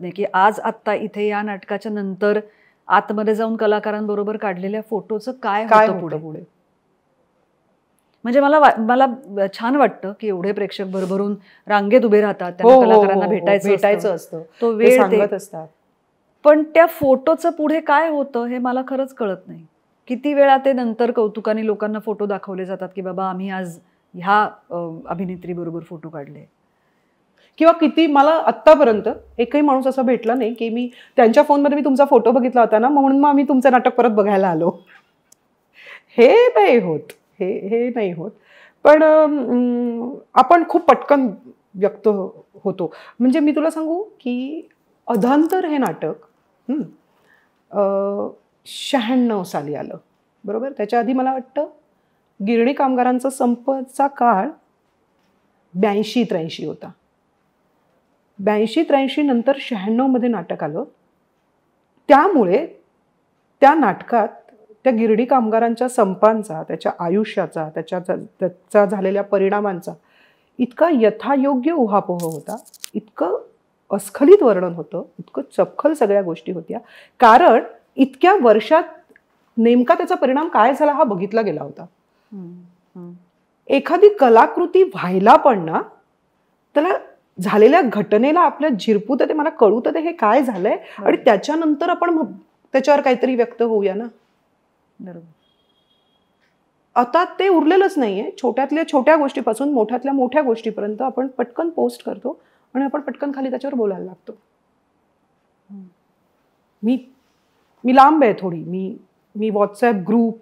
नाही की आज आत्ता इथे या नाटकाच्या नंतर आतमध्ये जाऊन कलाकारांबरोबर काढलेल्या फोटोचं काय होतं पुढे. म्हणजे मला छान वाटतं की एवढे प्रेक्षक भरभरून रांगेत उभे राहतात, त्यांना कलाकारांना भेटायचं असतं, तो वेळ सांगत असतात. पण त्या फोटोचं पुढे काय होतं हे मला खरंच कळत नाही. किती वेळा ते नंतर कौतुकाने लोकांना फोटो दाखवले जातात की बाबा आम्ही आज ह्या अभिनेत्री बरोबर फोटो काढले. किंवा किती मला आत्तापर्यंत एकही माणूस असा भेटला नाही की मी त्यांच्या फोनमध्ये मी तुमचा फोटो बघितला होता ना म्हणून मग आम्ही तुमचं नाटक परत बघायला आलो. हे नाही होत, हे नाही होत. पण आपण खूप पटकन व्यक्त होतो. म्हणजे मी तुला सांगू की अधांतर हे नाटक 96 साली आलं, बरोबर. त्याच्या आधी मला वाटतं गिरणी कामगारांचा संपचा काळ 82-83 होता. 82-83 नंतर 96 मध्ये नाटक आलं. त्यामुळे त्या नाटकात त्या गिरणी कामगारांच्या संपांचा, त्याच्या आयुष्याचा, त्याचा झालेल्या परिणामांचा इतका यथायोग्य उहापोह होता, इतकं अस्खलित वर्णन होतं, इतकं चपखल सगळ्या गोष्टी होत्या, कारण इतक्या वर्षात नेमका त्याचा परिणाम काय झाला हा बघितला गेला होता. एखादी कलाकृती व्हायला पण ना त्याला झालेल्या घटनेला आपल्या झिरपू तर ते मला कळू तर ते हे काय झालंय आणि त्याच्यानंतर आपण त्याच्यावर काहीतरी व्यक्त होऊया ना. बरोबर. आता ते उरलेलंच नाहीये. छोट्यातल्या छोट्या गोष्टीपासून मोठ्यातल्या मोठ्या गोष्टीपर्यंत आपण पटकन पोस्ट करतो आणि आपण पटकन खाली त्याच्यावर बोलायला लागतो. मी लांब आहे थोडी. मी व्हॉट्सॲप ग्रुप,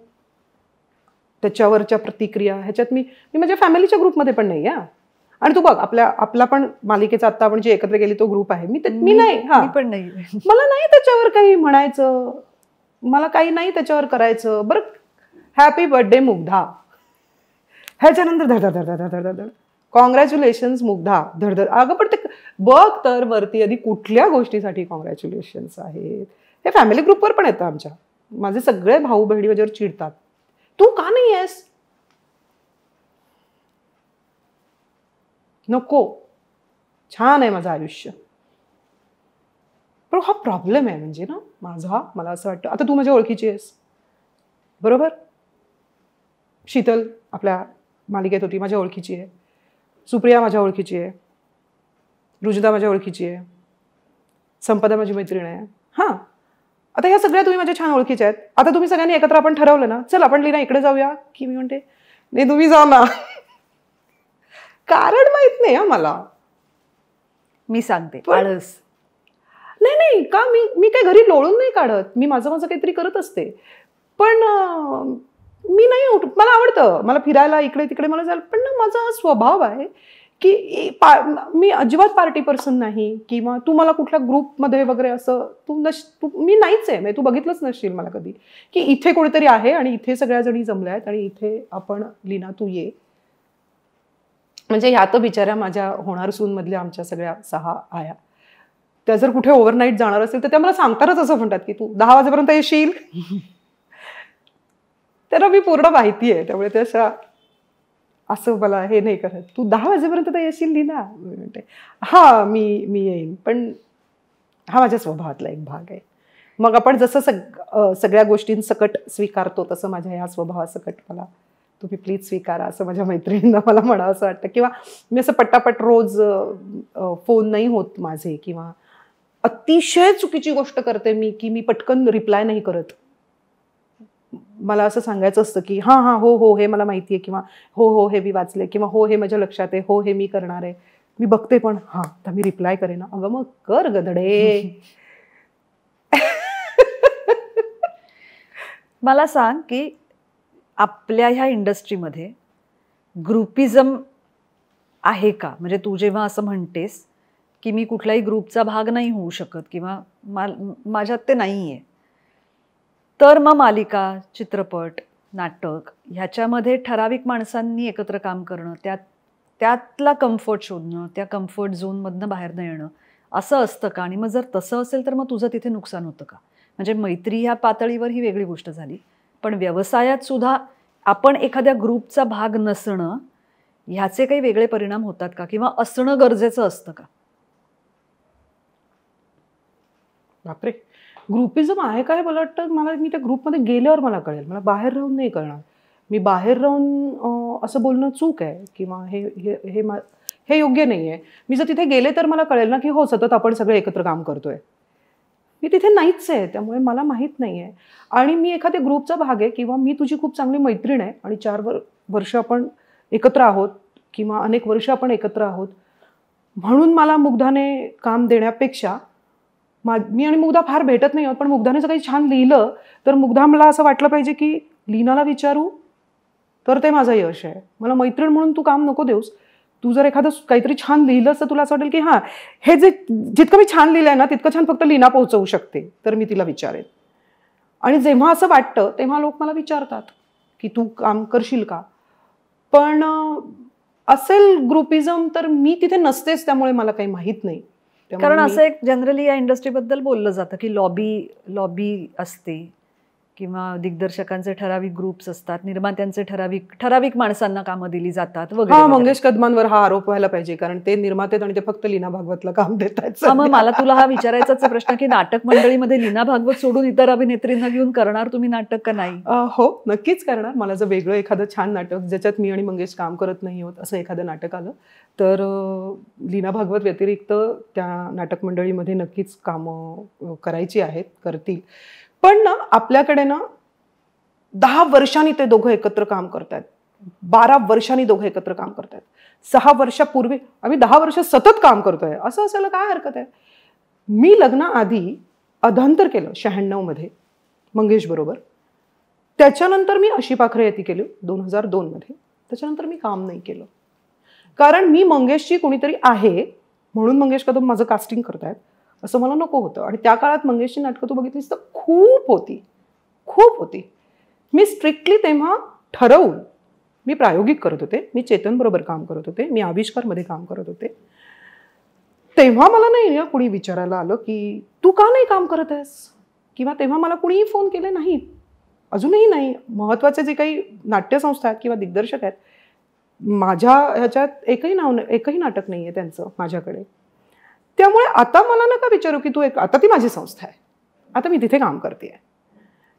त्याच्यावरच्या प्रतिक्रिया ह्याच्यात मी माझ्या फॅमिलीच्या ग्रुपमध्ये पण नाही आहे. आणि तू बघ आपला पण मालिकेचा आत्ता आपण जे एकत्र गेली तो ग्रुप आहे. मी नाही, पण नाही, मला नाही त्याच्यावर काही म्हणायचं, मला काही नाही त्याच्यावर करायचं. बरं, हॅपी बर्थडे मुग्धा, ह्याच्यानंतर धड कॉंग्रॅच्युलेशन्स मुग्धा, धडधड. अगं पण ते बघ तर वरती आधी कुठल्या गोष्टीसाठी कॉंग्रॅच्युलेशन्स आहेत. हे फॅमिली ग्रुपवर पण येतं आमच्या. माझे सगळे भाऊ बहिणी माझ्यावर चिडतात, तू का नाही आहेस. नको, छान आहे माझं आयुष्य. पण हा प्रॉब्लेम आहे म्हणजे ना माझा. मला असं वाटतं आता तू माझ्या ओळखीची आहेस, बरोबर. शीतल आपल्या मालिकेत होती, माझ्या ओळखीची आहे. सुप्रिया माझ्या ओळखीची आहे. रुजुता माझ्या ओळखीची आहे. संपदा माझी मैत्रीण आहे. हां, आता ह्या सगळ्या तुम्ही माझ्या छान ओळखीच्या आहेत. आता तुम्ही सगळ्यांनी एकत्र आपण ठरवलं ना, चल आपण लीना इकडे जाऊया, की मी म्हणते नाही तुम्ही जा ना. कारण माहित नाही मला. मी सांगते आळस. नाही नाही का, मी काही घरी लोळून नाही काढत, मी माझं माझं काहीतरी करत असते. पण मी नाही मला आवडतं, मला फिरायला इकडे तिकडे मला जायला, पण ना माझा हा स्वभाव आहे की मी अजिबात पार्टी पर्सन नाही, किंवा तू मला कुठल्या ग्रुपमध्ये वगैरे असं मी नाहीच आहे. म्हणजे तू बघितलंच नसशील मला कधी की इथे कोणीतरी आहे आणि इथे सगळ्या जणी जमल्या आहेत आणि इथे आपण लीना तू ये. म्हणजे ह्या तर बिचाऱ्या माझ्या होणार सून मधल्या आमच्या सगळ्या 6 आया, त्या जर कुठे ओव्हरनाईट जाणार असेल तर त्या मला सांगतातच, असं म्हणतात की तू 10 वाजेपर्यंत येशील. त्यांना मी पूर्ण माहिती आहे, त्यामुळे ते असं मला हे नाही करत, तू 10 वाजेपर्यंत तर येशील लीना. म्हणते हा मी येईन, पण हा माझ्या स्वभावातला एक भाग आहे. मग आपण जसं सगळ्या गोष्टींसकट स्वीकारतो तसं माझ्या ह्या स्वभावासकट मला तुम्ही प्लीज स्वीकारा, असं माझ्या मैत्रिणींना मला म्हणावं असं वाटतं. किंवा मी असं पट्टापट रोज फोन नाही होत माझे, किंवा अतिशय चुकीची गोष्ट करते मी की मी पटकन रिप्लाय नाही करत. मला असं सांगायचं असतं की हां हां हो हो हे मला माहिती आहे, किंवा हो हो हे मी वाचले, किंवा हो हे माझ्या लक्षात आहे, हो हे मी करणार आहे, मी बघते पण हां तर मी रिप्लाय करेन. अगं मग कर गधडे. मला सांग की आपल्या ह्या इंडस्ट्रीमध्ये ग्रुपिझम आहे का? म्हणजे तू जेव्हा असं म्हणतेस की मी कुठल्याही ग्रुपचा भाग नाही होऊ शकत किंवा माझ्यात ते नाही आहे, तर मग मालिका, चित्रपट, नाटक ह्याच्यामध्ये ठराविक माणसांनी एकत्र काम करणं, त्यातला कम्फर्ट शोधणं, त्या कम्फर्ट झोनमधनं बाहेर न येणं असं असतं का? आणि मग जर तसं असेल तर मग तुझं तिथे नुकसान होतं का? म्हणजे मैत्री ह्या पातळीवर ही वेगळी गोष्ट झाली, पण व्यवसायात सुद्धा आपण एखाद्या ग्रुपचा भाग नसणं ह्याचे काही वेगळे परिणाम होतात का, किंवा असणं गरजेचं असतं का? बापरे, ग्रुपिझम आहे काय? मला वाटतं मी त्या ग्रुपमध्ये गेल्यावर मला कळेल, मला बाहेर राहून नाही कळणार. मी बाहेर राहून असं बोलणं चूक आहे, किंवा हे योग्य नाही आहे. मी जर तिथे गेले तर मला कळेल ना की हो सतत आपण सगळे एकत्र काम करतोय. मी तिथे नाहीच आहे, त्यामुळे मला माहीत नाही आहे. आणि मी एखाद्या ग्रुपचा भाग आहे, किंवा मी तुझी खूप चांगली मैत्रीण आहे आणि 4 वर्ष आपण एकत्र आहोत, किंवा अनेक वर्ष आपण एकत्र आहोत, म्हणून मला मुग्धाने काम देण्यापेक्षा मी आणि मुग्धा फार भेटत नाही आहोत, पण मुग्धाने जर काही छान लिहिलं तर मुग्धा मला असं वाटलं पाहिजे की लीनाला विचारू तर ते माझं यश आहे. मला मैत्रीण म्हणून तू काम नको देऊस. तू जर एखादं काहीतरी छान लिहिलंस तर तुला असं वाटेल की हां हे जितकं मी छान लिहिलंय ना तितकं छान फक्त लीना पोहोचवू शकते, तर मी तिला विचारेन. आणि जेव्हा असं वाटतं तेव्हा लोक मला विचारतात की तू काम करशील का. पण असेल ग्रुपिझम तर मी तिथे नसतेच, त्यामुळे मला काही माहीत नाही. कारण असं एक जनरली या इंडस्ट्रीबद्दल बोललं जातं की लॉबी असते, किंवा दिग्दर्शकांचे ठराविक ग्रुप्स असतात, निर्मात्यांचे ठराविक माणसांना कामं दिली जातात वगैरे. हा, मंगेश कदमांवर हा आरोप व्हायला पाहिजे, कारण ते निर्माते आणि ते फक्त लीना भागवतला काम देतात. मग मला तुला हा विचारायचाच प्रश्न की नाटक मंडळीमध्ये लीना भागवत सोडून इतर अभिनेत्रींना घेऊन करणार तुम्ही नाटक का नाही? हो, नक्कीच करणार. मला जर वेगळं एखादं छान नाटक ज्याच्यात मी आणि मंगेश काम करत नाही आहोत असं एखादं नाटक आलं तर लीना भागवत व्यतिरिक्त त्या नाटक मंडळीमध्ये नक्कीच कामं करायची आहेत, करतील. पण ना आपल्याकडे ना 10 वर्षांनी ते दोघं एकत्र काम करतात, 12 वर्षांनी दोघं एकत्र काम करतात, 6 वर्षापूर्वी आम्ही 10 वर्ष सतत काम करतोय, असं असायला काय हरकत आहे. मी लग्नाआधी अधांतर केलं 96 मध्ये मंगेश बरोबर. त्याच्यानंतर मी अशी पाखरे येती केली 2002 मध्ये. त्याच्यानंतर मी काम नाही केलं, कारण मी मंगेशची कोणीतरी आहे म्हणून मंगेश कदम माझं कास्टिंग करतायत असं मला नको होतं. आणि त्या काळात मंगेशची नाटकं तू बघितलीस तर खूप होती. मी स्ट्रिक्टली तेव्हा ठरवून मी प्रायोगिक करत होते, मी चेतन बरोबर काम करत होते, मी आविष्कारमध्ये काम करत होते. तेव्हा मला नाही कुणी विचारायला आलं की तू का नाही काम करत आहेस, किंवा तेव्हा मला कुणीही फोन केले नाहीत, अजूनही नाही. महत्त्वाचे जे काही नाट्यसंस्था आहेत किंवा दिग्दर्शक आहेत, माझ्या ह्याच्यात एकही नाटक नाही आहे त्यांचं माझ्याकडे. त्यामुळे आता मला नका विचारू की आता ती माझी संस्था आहे, आता मी तिथे काम करते आहे.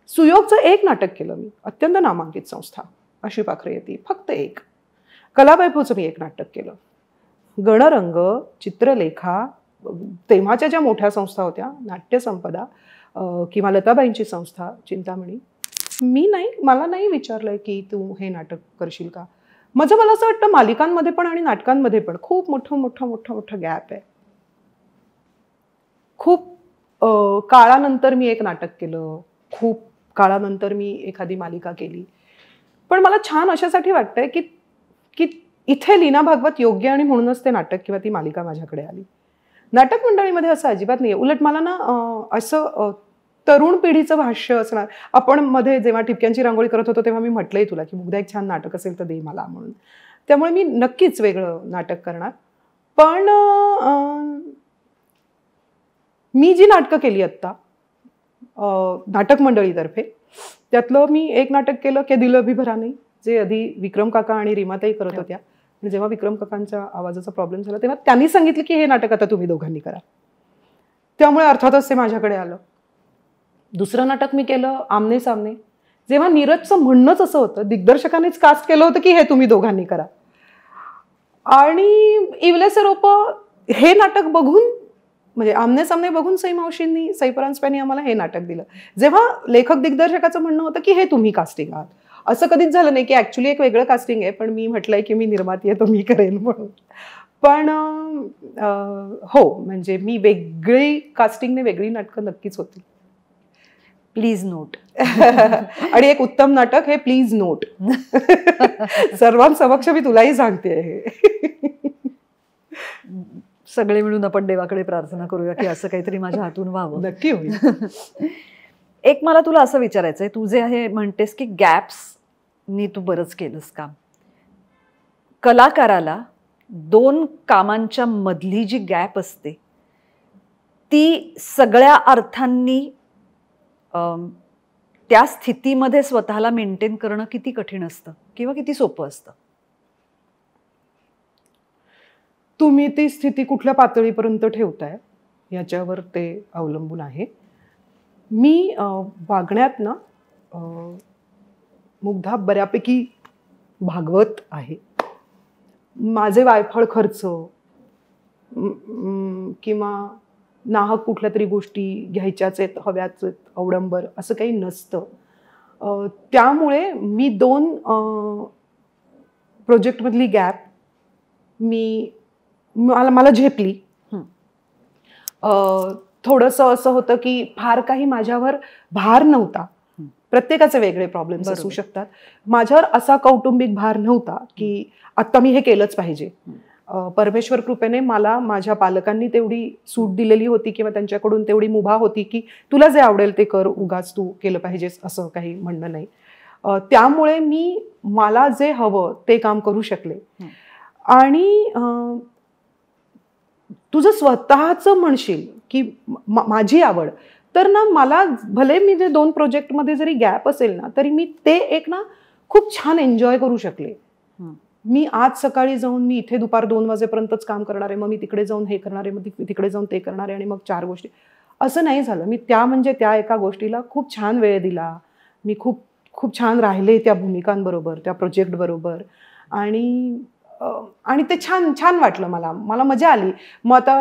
सुयोगचं एक नाटक केलं मी, अत्यंत नामांकित संस्था अशी पाखरे येती, फक्त एक. कलावैभवचं मी एक नाटक केलं. गणरंग, चित्रलेखा, तेव्हाच्या ज्या मोठ्या संस्था होत्या, नाट्यसंपदा किंवा लताबाईंची संस्था चिंतामणी, मला नाही विचारलंय की तू हे नाटक करशील का. मला असं वाटतं मालिकांमध्ये पण आणि नाटकांमध्ये पण खूप मोठा गॅप आहे. खूप काळानंतर मी एक नाटक केलं, खूप काळानंतर मी एखादी मालिका केली. पण मला छान अशासाठी वाटतंय की की इथे लीना भागवत योग्य आणि म्हणूनच ते नाटक किंवा ती मालिका माझ्याकडे आली. नाटक मंडळीमध्ये असं अजिबात नाही. उलट मला ना असं तरुण पिढीचं भाष्य असणार. आपण मध्ये जेव्हा ठिपक्यांची रांगोळी करत होतो तेव्हा मी म्हटलंय तुला की मुग्धा एक छान नाटक असेल तर दे मला म्हणून. त्यामुळे मी नक्कीच वेगळं नाटक करणार. पण मी जी नाटकं केली आत्ता नाटक मंडळीतर्फे, त्यातलं मी एक नाटक केलं के दिल अभी भरा नाही, जे आधी विक्रम काका आणि रीमाताई करत होत्या. आणि जेव्हा विक्रम काकांच्या आवाजाचा प्रॉब्लेम झाला तेव्हा त्यांनी सांगितलं की हे नाटक आता तुम्ही दोघांनी करा. त्यामुळे अर्थातच ते माझ्याकडे आलं. दुसरं नाटक मी केलं आमने सामने, जेव्हा नीरजचं म्हणणंच असं होतं, दिग्दर्शकानेच कास्ट केलं होतं की हे तुम्ही दोघांनी करा. आणि इवलेसे रोपं हे नाटक बघून, म्हणजे आमने सामने बघून सई मावशींनी, सई परांजपेंनी आम्हाला हे नाटक दिलं. जेव्हा लेखक दिग्दर्शकाचं म्हणणं होतं की हे तुम्ही कास्टिंग आहात. असं कधीच झालं नाही की ॲक्च्युली एक वेगळं कास्टिंग आहे, पण मी म्हटलंय की मी निर्माती आहे तर मी करेन म्हणून. पण हो, म्हणजे मी वेगळी कास्टिंगने वेगळी नाटकं नक्कीच होती. Please note. आणि एक उत्तम नाटक हे प्लीज नोट. सर्वांसमक्ष मी तुलाही सांगते हे. सगळे मिळून आपण देवाकडे प्रार्थना करूया की असं काहीतरी माझ्या हातून व्हावं. नक्की होईल. एक मला तुला असं विचारायचंय, तू जे हे म्हणतेस की गॅप्सनी तू बरंच केलंस काम. कलाकाराला दोन कामांच्या मधली जी गॅप असते ती सगळ्या अर्थांनी त्या स्थितीमध्ये स्वतःला मेंटेन करणं किती कठीण असतं किंवा किती सोपं असतं? तुम्ही ती स्थिती कुठल्या पातळीपर्यंत ठेवताय याच्यावर ते अवलंबून आहे. मी वागण्यात ना मुग्धा बऱ्यापैकी भागवत आहे. माझे वायफळ खर्च किंवा नाहक कुठल्या तरी गोष्टी घ्यायच्याच आहेत, हव्याच आहेत, अवडंबर असं काही नसतं. त्यामुळे मी 2 प्रोजेक्टमधली गॅप मला झेपली. थोडंसं असं होतं की फार काही माझ्यावर भार नव्हता. प्रत्येकाचे वेगळे प्रॉब्लेम्स असू शकतात. माझ्यावर असा कौटुंबिक भार नव्हता की आत्ता मी हे केलंच पाहिजे. परमेश्वर कृपेने मला माझ्या पालकांनी तेवढी सूट दिलेली होती किंवा त्यांच्याकडून तेवढी मुभा होती की तुला जे आवडेल ते कर, उगाच तू केलं पाहिजेस असं काही म्हणणं नाही. त्यामुळे मला जे हवं ते काम करू शकले. आणि तुझं स्वतःचं म्हणशील की माझी आवड, तर ना मला भले मी जे 2 प्रोजेक्टमध्ये जरी गॅप असेल ना तरी मी ते एक ना खूप छान एन्जॉय करू शकले. मी आज सकाळी जाऊन मी इथे दुपार 2 वाजेपर्यंतच काम करणार आहे, मग मी तिकडे जाऊन हे करणार आहे, मग तिकडे जाऊन ते करणार आहे आणि मग 4 गोष्टी, असं नाही झालं. मी त्या एका गोष्टीला खूप छान वेळ दिला. मी खूप खूप छान राहिले त्या भूमिकांबरोबर, त्या प्रोजेक्ट बरोबर. आणि ते छान छान वाटलं. मला मजा आली. मग आता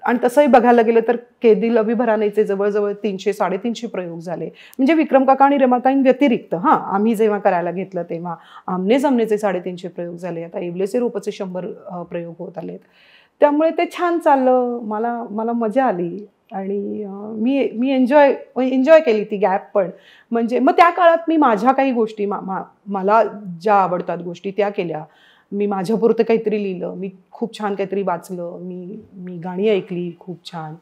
आणि तसंही बघायला गेलं तर के दिल अभी भरा नाहीचे जवळजवळ 300-350 प्रयोग झाले. म्हणजे विक्रम काका आणि रमाताईं व्यतिरिक्त आम्ही जेव्हा करायला घेतलं तेव्हा आमने सामनेचे 350 प्रयोग झाले. आता इवलेसे रोपचे 100 प्रयोग होत आलेत. त्यामुळे ते छान चाललं. मला मजा आली आणि मी एन्जॉय केली ती गॅप. पण म्हणजे मग त्या काळात मी माझ्या काही गोष्टी मला ज्या आवडतात गोष्टी त्या केल्या. मी माझ्यापुरतं काहीतरी लिहिलं, मी खूप छान काहीतरी वाचलं, मी गाणी ऐकली खूप छान.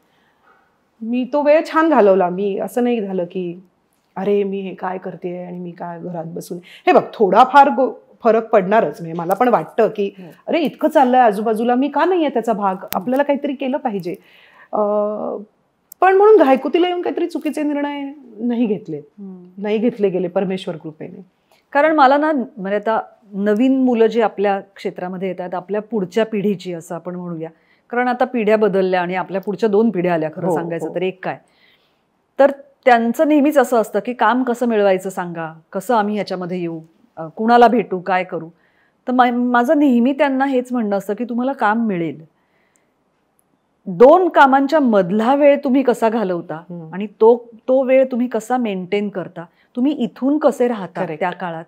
मी तो वेळ छान घालवला. मी असं नाही झालं की अरे मी हे काय करते आणि मी काय घरात बसून. हे बघ, थोडाफार फरक पडणारच. म्हणजे मला पण वाटतं की अरे इतकं चाललंय आजूबाजूला, मी का नाही आहे त्याचा भाग, आपल्याला काहीतरी केलं पाहिजे. पण म्हणून घायकुतीला येऊन काहीतरी चुकीचे निर्णय नाही घेतले गेले परमेश्वर कृपेने. कारण मला ना म्हणजे आता नवीन मुलं जी आपल्या क्षेत्रामध्ये येतात, आपल्या पुढच्या पिढीची असं आपण म्हणूया, कारण आता पिढ्या बदलल्या आणि आपल्या पुढच्या 2 पिढ्या आल्या खरं सांगायचं तर. एक काय तर त्यांचं नेहमीच असं असतं की काम कसं मिळवायचं सांगा, कसं आम्ही ह्याच्यामध्ये येऊ, कुणाला भेटू, काय करू. तर माझं नेहमी त्यांना हेच म्हणणं असतं की तुम्हाला काम मिळेल. 2 कामांच्या मधला वेळ तुम्ही कसा घालवता आणि तो वेळ तुम्ही कसा मेंटेन करता, तुम्ही इथून कसे राहता त्या काळात,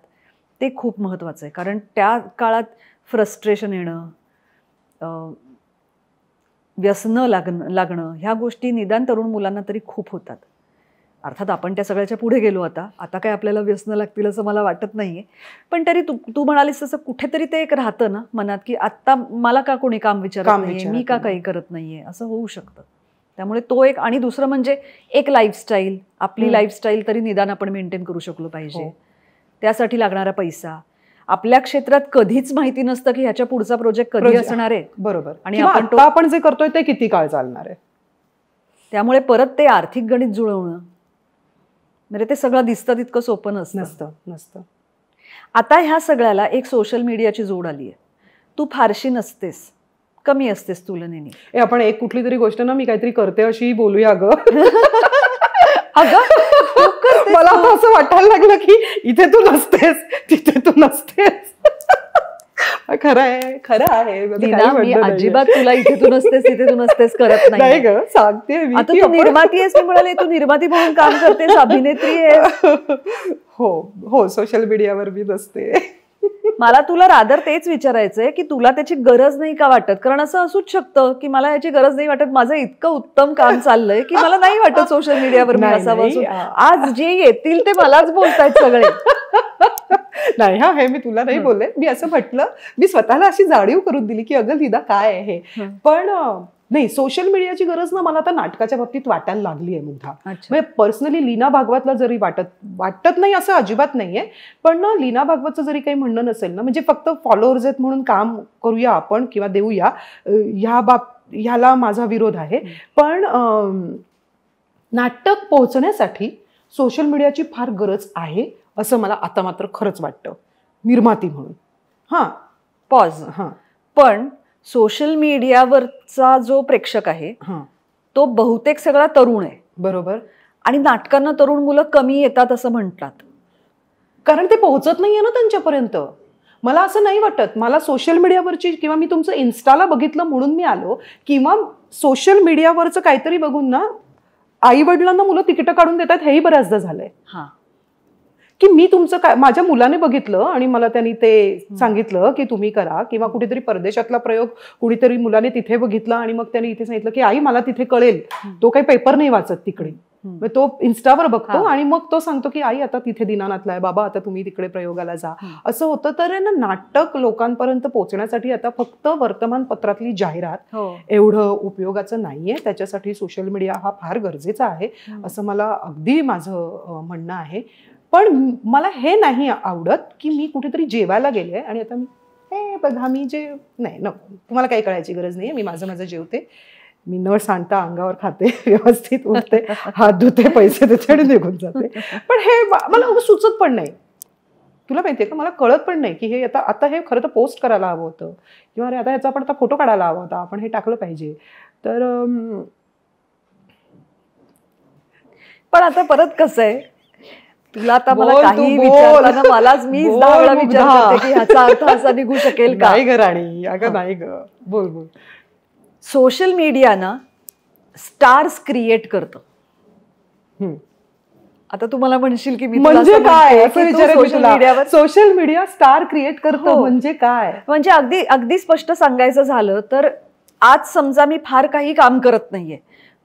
ते खूप महत्वाचं आहे. कारण त्या काळात फ्रस्ट्रेशन येणं, व्यसनं लागणं ह्या गोष्टी निदान तरुण मुलांना तरी खूप होतात. अर्थात आपण त्या सगळ्याच्या पुढे गेलो आता काय आपल्याला व्यसनं लागतील असं मला वाटत नाहीये. पण तरी तू म्हणालीस तसं कुठेतरी ते एक राहतं ना मनात, की आता मला का कोणी काम विचारत नाहीये, मी का काही करत नाहीये, असं होऊ शकतं. त्यामुळे तो एक. आणि दुसरं म्हणजे एक लाईफस्टाईल, आपली लाईफस्टाईल तरी निदान आपण मेंटेन करू शकलो पाहिजे. त्यासाठी लागणारा पैसा, आपल्या क्षेत्रात कधीच माहिती नसतं की ह्याच्या पुढचा प्रोजेक्ट कधी असणार आहे. बरोबर. आणि आपण जे करतोय ते किती काळ चालणार आहे. त्यामुळे परत ते आर्थिक गणित जुळवणं म्हणजे ते सगळं दिसतं तितकं सोपं नसतं. आता ह्या सगळ्याला एक सोशल मीडियाची जोड आली आहे. तू फारशी नसतेस, कमी असतेस तुलनेने. आपण एक कुठली तरी गोष्ट ना मी काहीतरी करते अशी बोलूया अगं. मला असं वाटायला लागलं की इथे तू नसतेस, तिथे तू नसतेस. खरं आहे. मी अजिबात तुला इथे तू नसतेस तिथे तू नसतेस करत नाही ग, सांगते. आता तू निर्माती आहेस, मी म्हणाले तू निर्माती म्हणून काम करतेस, अभिनेत्री आहेस. हो सोशल मीडियावर मी नसते. मला तुला रादर तेच विचारायचंय की तुला त्याची गरज नाही का वाटत. कारण असं असूच शकतं की मला याची गरज नाही वाटत, माझं इतकं उत्तम काम चाललंय की मला नाही वाटत सोशल मीडियावर मी असावं. आज जे येतील ते मलाच बोलतायत सगळे. नाही हे मी तुला नाही बोलले. मी असं म्हटलं, मी स्वतःला अशी जाणीव करून दिली की अगं लीना काय आहे. पण नाही, सोशल मीडियाची गरज ना मला आता नाटकाच्या बाबतीत वाटायला लागली आहे मुद्दा. म्हणजे पर्सनली लीना भागवतला जरी वाटत नाही असं अजिबात नाहीये, पण ना लीना भागवतचं जरी काही म्हणणं नसेल ना, म्हणजे फक्त फॉलोअर्स आहेत म्हणून काम करूया आपण किंवा देऊया ह्याला माझा विरोध आहे. पण नाटक पोहोचण्यासाठी सोशल मीडियाची फार गरज आहे असं मला आता मात्र खरंच वाटतं, निर्माती म्हणून. पॉज. पण सोशल मीडियावरचा जो प्रेक्षक आहे तो बहुतेक सगळा तरुण आहे. बरोबर. आणि नाटकांना तरुण मुलं कमी येतात असं म्हणतात, कारण ते पोहोचत नाहीये ना त्यांच्यापर्यंत. मला असं नाही वाटत. मला सोशल मीडियावरची किंवा मी तुमचं इन्स्टाला बघितलं म्हणून मी आलो, किंवा सोशल मीडियावरचं काहीतरी बघून ना आई वडिलांना मुलं तिकीट काढून देतात, हेही बऱ्याचदा झालंय. की मी तुमचं काय, माझ्या मुलाने बघितलं आणि मला त्यांनी ते सांगितलं की तुम्ही करा, किंवा कुठेतरी परदेशातला प्रयोग कुणीतरी मुलाने तिथे बघितला आणि मग त्यांनी इथे सांगितलं की आई मला तिथे कळेल. तो काही पेपर नाही वाचत तिकडे, तो इन्स्टावर बघतो आणि मग तो सांगतो की आई आता तिथे दिनानाथला आहे बाबा, आता तुम्ही तिकडे प्रयोगाला जा, असं होतं. तर ना नाटक लोकांपर्यंत पोहोचण्यासाठी आता फक्त वर्तमानपत्रातली जाहिरात एवढं उपयोगाचं नाहीये. त्याच्यासाठी सोशल मीडिया हा फार गरजेचा आहे असं मला अगदी माझं म्हणणं आहे. पण मला हे नाही आवडत की मी कुठेतरी जेवायला गेले आणि आता मी बघा मी जे नाही, नको, तुम्हाला काही कळायची गरज नाही, मी माझं जेवते, मी न सांडता अंगावर खाते, व्यवस्थित उठते, हात धुते, पैसे देते आणि निघून जाते. पण हे मला सुचत पण नाही. तुला माहितीये का, मला कळत पण नाही की हे आता हे खरं तर पोस्ट करायला हवं होतं, किंवा अरे आता ह्याचा आपण आता फोटो काढायला हवा होता, आपण हे टाकलं पाहिजे. तर पण आता परत कसं आहे, तुला आता मला काही विचारताना मलाच मी 10 वेळा विचार करते की ह्याचा अर्थ असा निघू शकेल का. नाही ग राणी, अगं नाही ग, बोल. सोशल मीडिया ना स्टार्स क्रिएट करतं. आता तुम्हाला म्हणशील की मी म्हणजे काय सोशल मीडियावर सोशल मीडिया स्टार क्रिएट करतो म्हणजे काय. म्हणजे अगदी स्पष्ट सांगायचं झालं तर आज समजा मी फार काही काम करत नाहीये,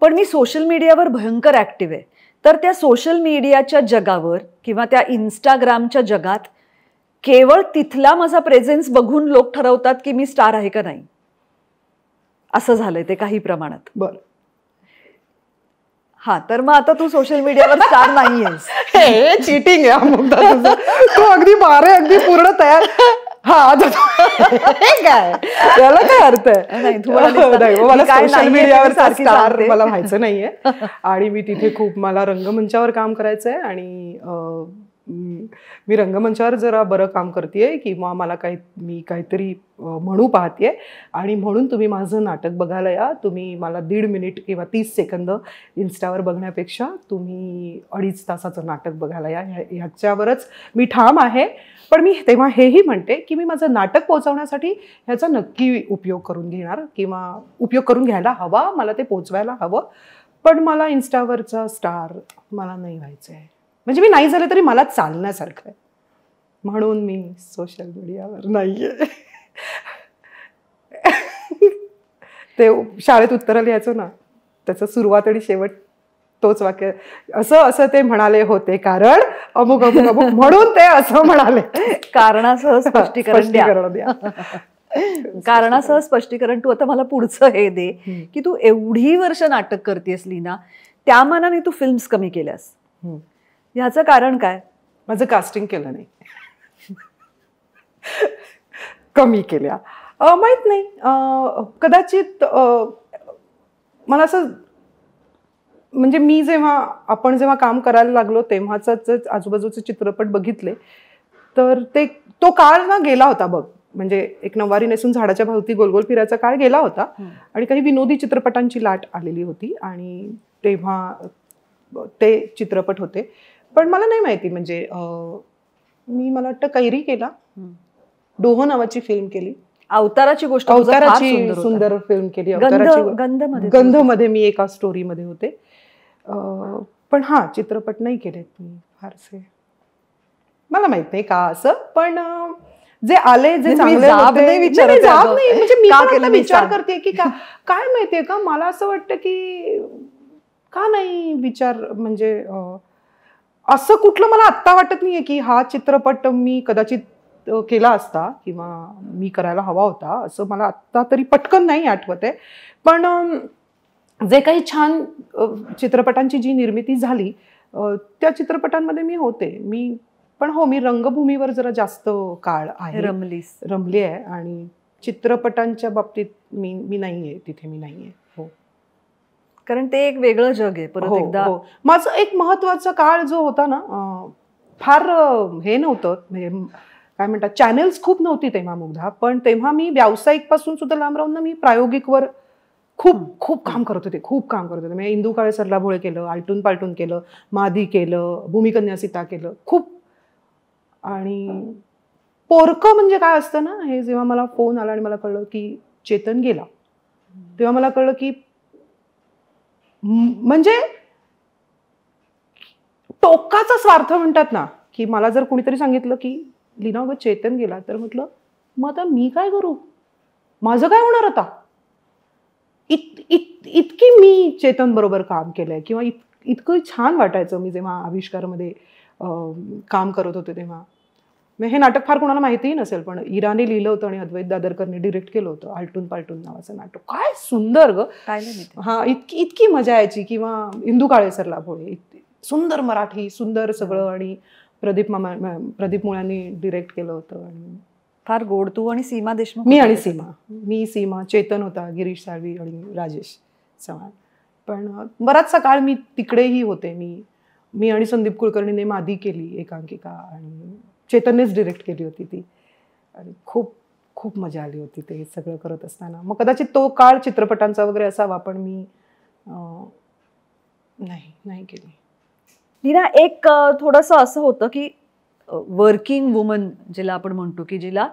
पण मी सोशल मीडियावर भयंकर ऍक्टिव्ह आहे, तर त्या सोशल मीडियाच्या जगावर किंवा त्या इंस्टाग्रामच्या जगात केवळ तिथला माझा प्रेझेन्स बघून लोक ठरवतात की मी स्टार आहे का नाही. असं झालंय ते काही प्रमाणात. बरं. तर मग आता तू सोशल मीडियावर स्टार नाहीयेस. हे चीटिंग आहे. तू अगदी पूर्ण तयार. काय याला काय अर्थ आहे. मला सोशल मीडियावर स्टार मला व्हायचं नाहीये आणि मी तिथे खूप मला रंगमंचावर काम करायचंय आणि मी रंगमंचावर जरा बरं काम करतेय किंवा मी काहीतरी म्हणू पाहतेय आणि म्हणून तुम्ही माझं नाटक बघायला या. तुम्ही मला 1.5 मिनिट किंवा 30 सेकंद इन्स्टावर बघण्यापेक्षा तुम्ही 2.5 तासाचं नाटक बघायला या, ह्याच्यावरच मी ठाम आहे. पण मी तेव्हा हेही म्हणते की मी माझं नाटक पोहोचवण्यासाठी ह्याचा नक्की उपयोग करून घेणार किंवा उपयोग करून घ्यायला हवा, मला ते पोहोचवायला हवं. पण मला इन्स्टावरचा स्टार मला नाही व्हायचं आहे. म्हणजे मी नाही झालं तरी मला चालण्यासारखं आहे, म्हणून मी सोशल मीडियावर नाहीये. ते शाळेत उत्तरं लिहायचो ना, त्याचं सुरुवात आणि शेवट तोच वाक्य, असं असं ते म्हणाले होते कारण अमुक अमुक अमुक म्हणून ते असं म्हणाले. कारणासह स्पष्टीकरण द्या. कारणासह स्पष्टीकरण. तू आता मला पुढचं हे दे की तू एवढी वर्ष नाटक करतेस लीना, त्या मानाने तू फिल्म्स कमी केल्यास, ह्याचं कारण काय? माझं कास्टिंग केलं नाही. कमी केल्या माहित नाही, कदाचित मला असं, म्हणजे मी आपण जेव्हा काम करायला लागलो तेव्हाच आजूबाजूचे चित्रपट बघितले तर तो काळ ना गेला होता बघ. म्हणजे एक नऊवारी नेसून झाडाच्या भोवती गोलगोल फिरायचा काळ गेला होता आणि काही विनोदी चित्रपटांची लाट आलेली होती आणि तेव्हा ते चित्रपट होते. पण मला नाही माहिती, म्हणजे मला वाटतं कैरी केला, डोहो नावाची फिल्म केली, अवताराची गोष्ट, अवताराची सुंदर फिल्म केली, गंधमध्ये मी एका स्टोरीमध्ये होते. पण हा चित्रपट नाही केलेत मी फारसे, मला माहित नाही का असं. पण जे आले जे चांगले म्हणजे मी विचार करते की काय माहितीये का, मला असं वाटतं की का नाही विचार, म्हणजे असं कुठलं मला आत्ता वाटत नाहीये की हा चित्रपट मी कदाचित केला असता किंवा मी करायला हवा होता, असं मला आत्ता तरी पटकन नाही आठवत आहे. पण जे काही छान चित्रपटांची जी निर्मिती झाली त्या चित्रपटांमध्ये मी होते. पण हो, मी रंगभूमीवर जरा जास्त काळ आहे रमली आहे आणि चित्रपटांच्या बाबतीत मी नाहीये, तिथे मी नाहीये. हो, कारण ते एक वेगळं जग आहे. परत एकदा माझं एक महत्वाचा काळ जो होता ना, फार हे नव्हतं, म्हणजे काय म्हणतात, चॅनल्स खूप नव्हती तेव्हा मुग्धा, पण तेव्हा मी व्यावसायिक पासून सुद्धा लांब राहून ना मी प्रायोगिकवर खूप काम करत होते, म्हणजे इंदू काळे सरला भोळे केलं, आलटून पालटून केलं, मादी केलं, भूमिकन्या सीता केलं खूप. आणि पोरकं म्हणजे काय असतं ना, हे जेव्हा मला फोन आला आणि मला कळलं की चेतन गेला, तेव्हा मला कळलं की म्हणजे टोकाचा स्वार्थ म्हणतात ना, की मला जर कोणीतरी सांगितलं की लीना अगं चेतन गेला, तर म्हटलं मग आता मी काय करू, माझं काय होणार आता. इतकी मी चेतन बरोबर काम केलंय किंवा इतकं छान वाटायचं मी जेव्हा आविष्कारमध्ये काम करत होते तेव्हा. हे नाटक फार कोणाला माहितीही नसेल, पण इराने लिहिलं होतं आणि अद्वैत दादरकरने डिरेक्ट केलं होतं, आलटून पालटून नावाचं नाटक. काय सुंदर ग, हा, इतकी मजा यायची. किंवा इंदू काळे सरला भोळे, सुंदर मराठी, सुंदर सगळं, आणि प्रदीप मुळ्यांनी डिरेक्ट केलं होतं आणि फार गोड. तू आणि सीमा देशमुख. मी सीमा, चेतन होता, गिरीश साळवी आणि राजेश चव्हाण. पण बराचसा काळ मी तिकडेही होते. मी आणि संदीप कुलकर्णीने मादी केली एकांकिका आणि चेतननेच डिरेक्ट केली होती ती, आणि खूप मजा आली होती ते सगळं करत असताना. मग कदाचित तो काळ चित्रपटांचा वगैरे असावा, पण मी नाही केली. लीना, एक थोडंसं असं होतं की वर्किंग वुमन जिला आपण म्हणतो, की जिला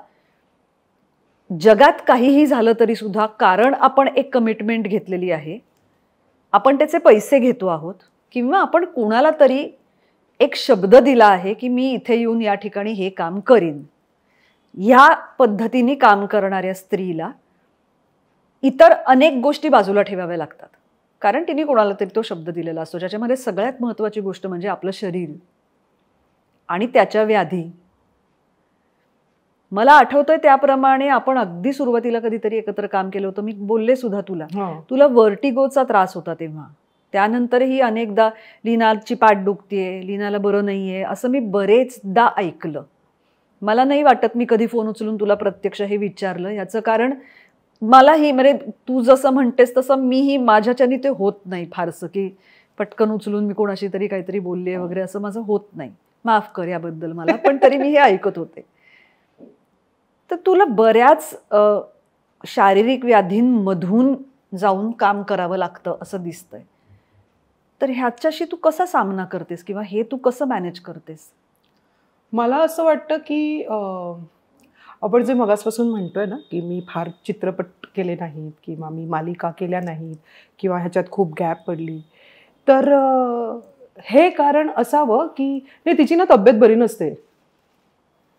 जगात काहीही झालं तरी सुद्धा, कारण आपण एक कमिटमेंट घेतलेली आहे, आपण त्याचे पैसे घेतो आहोत, किंवा आपण कुणाला तरी एक शब्द दिला आहे की मी इथे येऊन या ठिकाणी हे काम करीन, ह्या पद्धतीने काम करणाऱ्या स्त्रीला इतर अनेक गोष्टी बाजूला ठेवाव्या लागतात, कारण तिने कोणाला तरी तो शब्द दिलेला असतो, ज्याच्यामध्ये सगळ्यात महत्त्वाची गोष्ट म्हणजे आपलं शरीर आणि त्याच्या व्याधी. मला आठवतंय त्याप्रमाणे आपण अगदी सुरुवातीला कधीतरी एकत्र काम केलं होतं. मी बोलले सुद्धा तुला वर्टिगोचा त्रास होता तेव्हा. त्यानंतरही अनेकदा लीनाची पाठ दुखतीये, लीनाला बरं नाहीये, असं मी बरेचदा ऐकलं. मला नाही वाटत मी कधी फोन उचलून तुला प्रत्यक्ष हे विचारलं. याचं कारण मलाही, म्हणजे तू जसं म्हणतेस तसं मीही, माझ्याच्यानी ते होत नाही फारसं, की पटकन उचलून मी कोणाशी तरी काहीतरी बोलले वगैरे, असं माझं होत नाही. माफ कर याबद्दल मला, पण तरी मी हे ऐकत होते. तर तुला बऱ्याच शारीरिक व्याधींमधून जाऊन काम करावं लागतं असं दिसतंय. तर ह्याच्याशी तू कसा सामना करतेस किंवा हे तू कसं मॅनेज करतेस? मला असं वाटतं की आपण जे मगासपासून म्हणतोय ना, की मी फार चित्रपट केले नाहीत किंवा मी मालिका केल्या नाहीत किंवा ह्याच्यात खूप गॅप पडली, तर हे कारण असावं की तिची ना तब्येत बरी नसते.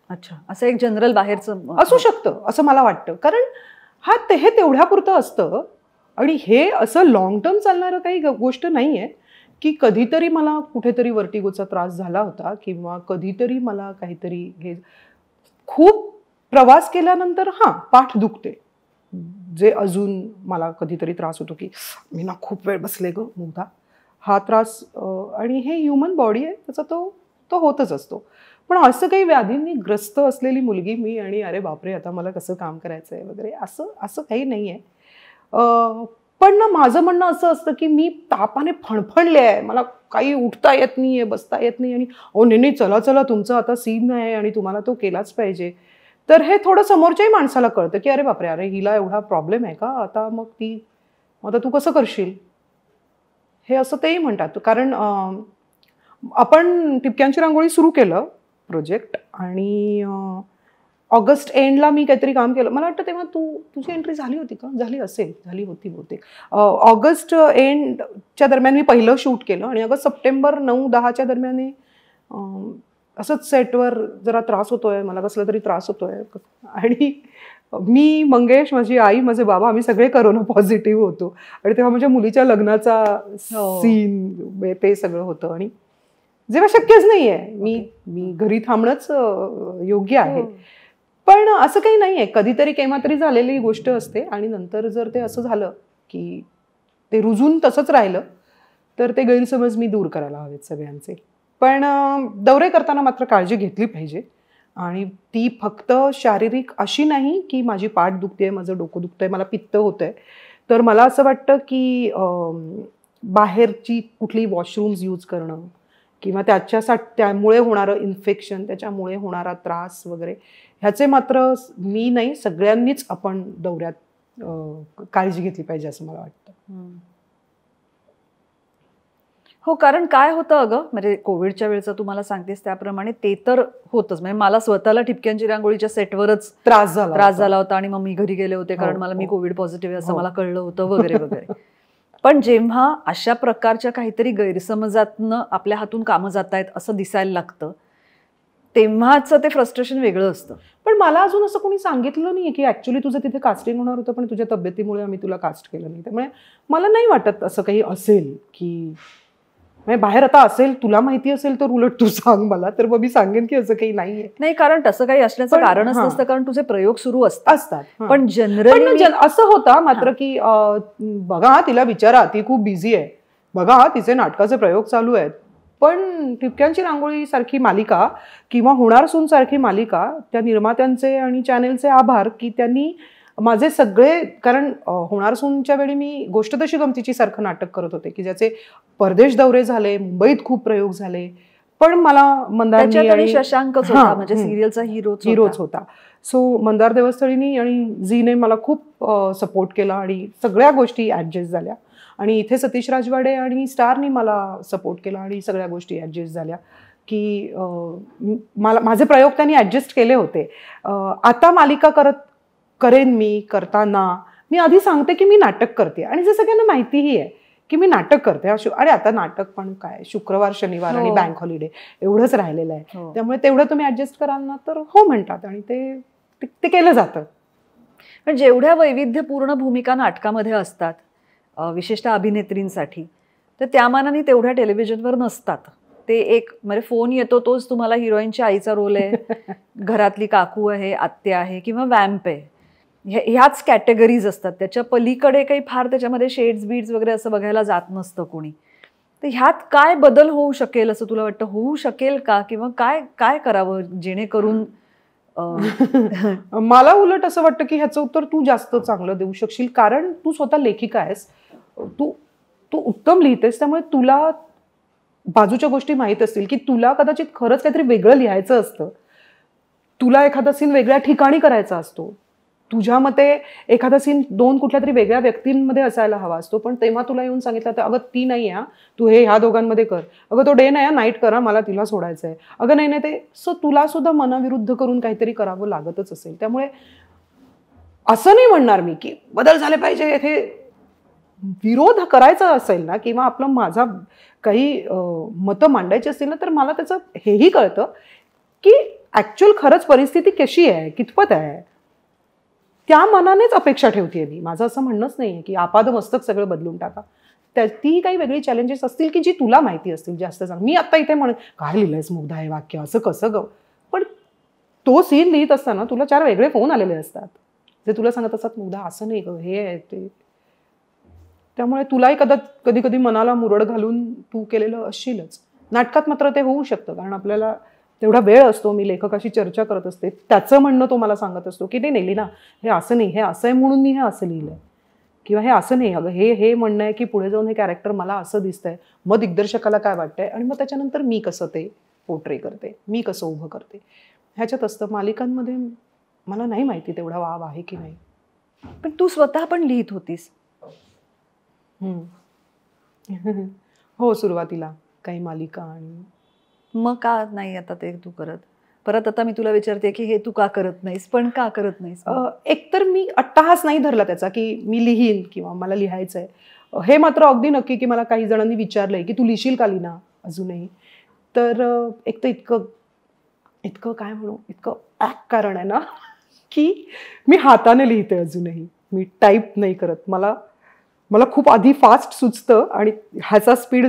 अच्छा, असं एक जनरल बाहेरचं असू शकतं असं मला वाटतं. कारण हे तेवढ्यापुरतं असतं आणि हे असं लॉंग टर्म चालणारं काही गोष्ट नाही आहे की कधीतरी मला कुठेतरी वर्टिगोचा त्रास झाला होता किंवा कधीतरी मला काहीतरी हे खूप प्रवास केल्यानंतर हां पाठ दुखते, जे अजून मला कधीतरी त्रास होतो की मी ना खूप वेळ बसले ग मुद्दा हा त्रास, आणि हे ह्युमन बॉडी आहे त्याचा तो होतच असतो. पण असं काही व्याधींनी ग्रस्त असलेली मुलगी मी आणि अरे बापरे आता मला कसं काम करायचं आहे वगैरे असं काही नाही आहे. पण ना माझं म्हणणं असं असतं की मी तापाने फणफणले आहे, मला काही उठता येत नाही आहे, बसता येत नाही, आणि नाही चला चला तुमचा आता सीन आहे आणि तुम्हाला तो केलाच पाहिजे. तर हे थोडं समोरच्याही माणसाला कळतं की अरे बापरे अरे हिला एवढा प्रॉब्लेम आहे का आता, मग आता तू कसं करशील हे असं तेही म्हणतात. कारण आपण ठिपक्यांची रांगोळी सुरू केलं प्रोजेक्ट आणि ऑगस्ट एंडला मी काहीतरी काम केलं, मला वाटतं तेव्हा तुझी एंट्री झाली होती का, झाली होती बहुतेक. ऑगस्ट एंडच्या दरम्यान मी पहिलं शूट केलं आणि अगं सप्टेंबर 9-10च्या दरम्यान असंच सेटवर जरा त्रास होतोय, मला कसला तरी त्रास होतोय, आणि मी, मंगेश, माझी आई, माझे बाबा आम्ही सगळे करोना पॉझिटिव्ह होतो. आणि तेव्हा माझ्या मुलीच्या लग्नाचा सीन ते सगळं होतं आणि जेव्हा शक्यच नाहीये, मी घरी थांबणंच योग्य आहे. पण असं काही नाहीये, कधीतरी केव्हा तरी झालेली गोष्ट असते आणि नंतर जर ते असं झालं की ते रुजून तसंच राहिलं तर ते गैरसमज मी दूर करायला हवेत सगळ्यांचे. पण दौरे करताना मात्र काळजी घेतली पाहिजे आणि ती फक्त शारीरिक अशी नाही की माझी पाठ दुखते, माझं डोकं दुखतंय, मला पित्त होतंय. तर मला असं वाटतं की बाहेरची कुठली वॉशरूम्स यूज करणं किंवा त्यामुळे होणारं इन्फेक्शन, त्याच्यामुळे होणारा त्रास वगैरे ह्याचे मात्र मी नाही सगळ्यांनीच आपण दौऱ्यात काळजी घेतली पाहिजे असं मला वाटतं. हो, कारण काय होतं अगं, म्हणजे कोविडच्या वेळेचं तू मला सांगतेस त्याप्रमाणे ते तर होतच. म्हणजे मला स्वतःला ठिपक्यांची रांगोळीच्या सेटवरच त्रास झाला होता आणि मग मी घरी गेले होते कारण मला मी कोविड पॉझिटिव्ह असं मला कळलं होतं वगैरे वगैरे. पण जेव्हा अशा प्रकारच्या काहीतरी गैरसमजातनं आपल्या हातून कामं जात आहेत असं दिसायला लागतं तेव्हाच ते फ्रस्ट्रेशन वेगळं असतं. पण मला अजून असं कोणी सांगितलं नाही की ऍक्च्युली तुझं तिथे कास्टिंग होणार होतं पण तुझ्या तब्येतीमुळे आम्ही तुला कास्ट केलं नाही. त्यामुळे मला नाही वाटत असं काही असेल की बाहेर आता असेल, तुला माहिती असेल तर उलट तू सांग मला, तर मग मी सांगेन की असं काही नाहीये. नाही, कारण तसं काही असण्याचं कारणच नसतं, कारण तुझे प्रयोग सुरू असतात. पण जनरली असं होतं मात्र की बघा तिला विचारा, ती खूप बिझी आहे, बघा तिचे नाटकाचे प्रयोग चालू आहेत. पण ठिपक्यांची रांगोळी सारखी मालिका किंवा होणार सून सारखी मालिका, त्या निर्मात्यांचे आणि चॅनेलचे आभार की त्यांनी माझे सगळे, कारण होणार सूनच्या वेळी मी गोष्ट तशी गमतीची सारखं नाटक करत होते की ज्याचे परदेश दौरे झाले, मुंबईत खूप प्रयोग झाले, पण मला मंदार आणि शशांकच होता, म्हणजे सिरियलचा हिरोच होता. सो मंदार देवस्थळीनी आणि झीने मला खूप सपोर्ट केला आणि सगळ्या गोष्टी ऍडजस्ट झाल्या. आणि इथे सतीश राजवाडे आणि स्टारनी मला सपोर्ट केला आणि सगळ्या गोष्टी ऍडजस्ट झाल्या की माझे प्रयोग त्यांनी ऍडजस्ट केले होते. आता मालिका करेन मी, करताना मी आधी सांगते की मी नाटक करते आणि जे सगळ्यांना माहितीही आहे की मी नाटक करते. आणि आता नाटक पण काय शुक्रवार, शनिवार आणि बँक हॉलिडे एवढंच राहिलेलं आहे, त्यामुळे तेवढं तुम्ही ऍडजस्ट कराल ना तर हो म्हणतात आणि ते केलं जातं. पण जेवढ्या वैविध्यपूर्ण भूमिका नाटकामध्ये असतात विशेषतः अभिनेत्रींसाठी, तर त्या मानाने तेवढ्या टेलिव्हिजनवर नसतात. ते एक म्हणजे फोन येतो तोच तुम्हाला हिरोईनच्या आईचा रोल आहे, घरातली काकू आहे, आत्या आहे किंवा वॅम्प आहे, ह्याच कॅटेगरीज असतात. त्याच्या पलीकडे काही फार त्याच्यामध्ये शेड्स बीड्स वगैरे असं बघायला जात नसतं कोणी. तर ह्यात काय बदल होऊ शकेल असं तुला वाटतं? होऊ शकेल का, किंवा काय काय करावं जेणेकरून मला उलट असं वाटतं की ह्याचं उत्तर तू जास्त चांगलं देऊ शकशील, कारण तू स्वतः लेखिका आहेस, तू उत्तम लिहितेस, त्यामुळे तुला बाजूच्या गोष्टी माहीत असतील की तुला कदाचित खरंच काहीतरी वेगळं लिहायचं असतं, तुला एखादा सीन वेगळ्या ठिकाणी करायचा असतो, तुझ्या मते एखादा सीन दोन कुठल्या तरी वेगळ्या व्यक्तींमध्ये असायला हवा असतो, पण तेव्हा तुला येऊन सांगितलं तर अगं ती नाही आहे, तू ह्या दोघांमध्ये कर, अगं तो डे नाही नाईट करा, मला तिला सोडायचं आहे, अगं नाही ते तुला सुद्धा मनाविरुद्ध करून काहीतरी करावं लागतच असेल. त्यामुळे असं नाही म्हणणार मी की बदल झाले पाहिजे, येथे विरोध करायचा असेल ना किंवा माझा काही मतं मांडायची असतील ना तर मला त्याचं हेही कळतं की ऍक्च्युअल खरंच परिस्थिती कशी आहे, कितपत आहे. त्या मनानेच अपेक्षा ठेवते मी. माझं असं म्हणणंच नाहीये की आपादमस्तक सगळं बदलून टाका. ती काही वेगळी चॅलेंजेस असतील की जी तुला माहिती असतील जास्त सांग. मी आता इथे काय लिहिलंयस मुग्धा हे वाक्य, असं कसं ग. पण तो सीन लिहित असताना तुला 4 वेगळे फोन आलेले असतात जे तुला सांगत असतात मुग्धा असं नाही ग, हे आहे ते. त्यामुळे तुलाही कधी कधी मनाला मुरड घालून तू केलेलं असशीलच. नाटकात मात्र ते होऊ शकतं कारण आपल्याला तेवढा वेळ असतो. मी लेखकाशी चर्चा करत असते, त्याचं म्हणणं तो मला सांगत असतो की नाही नेली ना, हे असं नाही, हे असं आहे म्हणून मी हे असं लिहिलंय, किंवा हे असं नाही, अगं हे म्हणणं आहे की पुढे जाऊन हे कॅरेक्टर मला असं दिसतंय, मग दिग्दर्शकाला काय वाटतंय आणि मग त्याच्यानंतर मी कसं ते पोर्ट्रे करते, मी कसं उभं करते, ह्याच्यात असतं. मालिकांमध्ये मला नाही माहिती तेवढा वाव आहे की नाही. पण तू स्वतः पण लिहित होतीस. हो, सुरुवातीला काही मालिका. आणि मग का नाही आता ते तू करत? परत आता मी तुला विचारते की हे तू का करत नाहीस, पण का करत नाहीस? एकतर मी अट्टाहास नाही धरला त्याचा की मी लिहीन किंवा मला लिहायचंय. हे मात्र अगदी नक्की की मला काही जणांनी विचारलंय की तू लिहिशील का लीना अजूनही. तर एक तर इतकं काय म्हणू, इतकं कारण आहे ना की मी हाताने लिहिते अजूनही, मी टाईप नाही करत. मला खूप आधी फास्ट सुचतं आणि ह्याचा स्पीड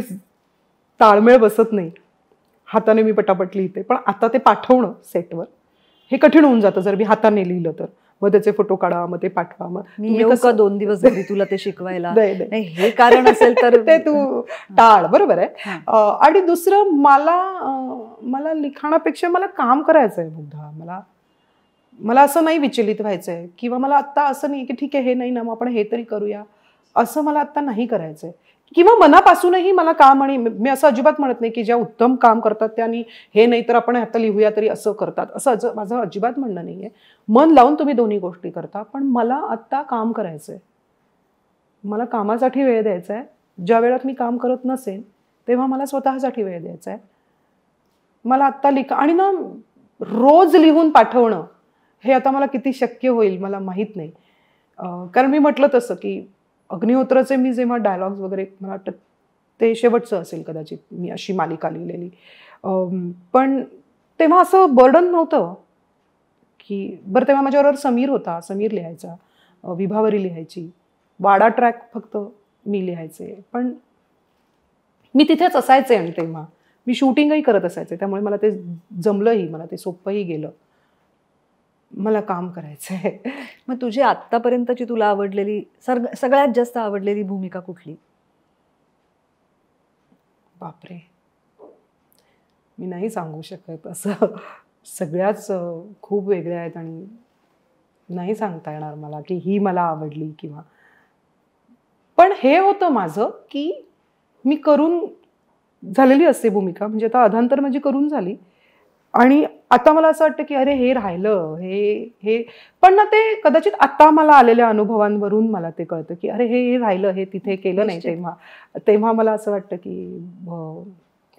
ताळमेळ बसत नाही. हाताने मी पटापट लिहिते, पण आता ते पाठवणं सेटवर हे कठीण होऊन जातं जर मी हाताने लिहिलं तर. मग त्याचे फोटो काढा, मग ते पाठवा. मग मी येऊ का 2 दिवस घरी तुला ते शिकवायला? नाही, हे कारण असेल तर ते तू टाळ. बरोबर आहे. आणि दुसरं मला लिखाणापेक्षा मला काम करायचंय मुग्धा. मला असं नाही विचलित व्हायचंय किंवा मला आत्ता असं नाही की ठीक आहे हे नाही ना, मग आपण हे तरी करूया, असं मला आत्ता नाही करायचंय. किंवा मनापासूनही मला काम, आणि मी असं अजिबात म्हणत नाही की ज्या उत्तम काम करतात त्यांनी हे नाही तर आपण आता लिहूया तरी असं करतात, असं माझं अजिबात म्हणणं नाहीये. मन लावून तुम्ही दोन्ही गोष्टी करता, पण मला आत्ता काम करायचंय. मला कामासाठी वेळ द्यायचा आहे. ज्या वेळात मी काम करत नसेन तेव्हा मला स्वतःसाठी वेळ द्यायचा आहे. मला आत्ता आणि ना रोज लिहून पाठवणं हे आता मला किती शक्य होईल मला माहीत नाही. कारण मी म्हटलं तसं की अग्निहोत्राचे मी जेव्हा डायलॉग्स वगैरे, मला वाटतं ते शेवटचं असेल कदाचित मी अशी मालिका लिहिलेली, पण तेव्हा असं बर्डन नव्हतं की बरं. तेव्हा माझ्याबरोबर समीर होता, समीर लिहायचा, विभावरी लिहायची, वाडा ट्रॅक फक्त मी लिहायचे, पण मी तिथेच असायचे. आणि तेव्हा मी शूटिंगही करत असायचे, त्यामुळे मला ते जमलंही, मला ते सोपंही गेलं. मला काम करायचंय. मग तुझी आत्तापर्यंतची तुला आवडलेली सगळ्यात जास्त आवडलेली भूमिका कुठली? बापरे, मी नाही सांगू शकत. असं सगळ्याच खूप वेगळ्या आहेत आणि नाही सांगता येणार मला की ही मला आवडली किंवा. पण हे होतं माझं की मी करून झालेली असते भूमिका, म्हणजे आता अधांतर माझी करून झाली आणि आता मला असं वाटतं की अरे हे राहिलं, हे पण ना ते कदाचित आता मला आलेल्या अनुभवांवरून मला ते कळतं की अरे हे राहिलं, हे तिथे केलं नाही. तेव्हा मला असं वाटतं की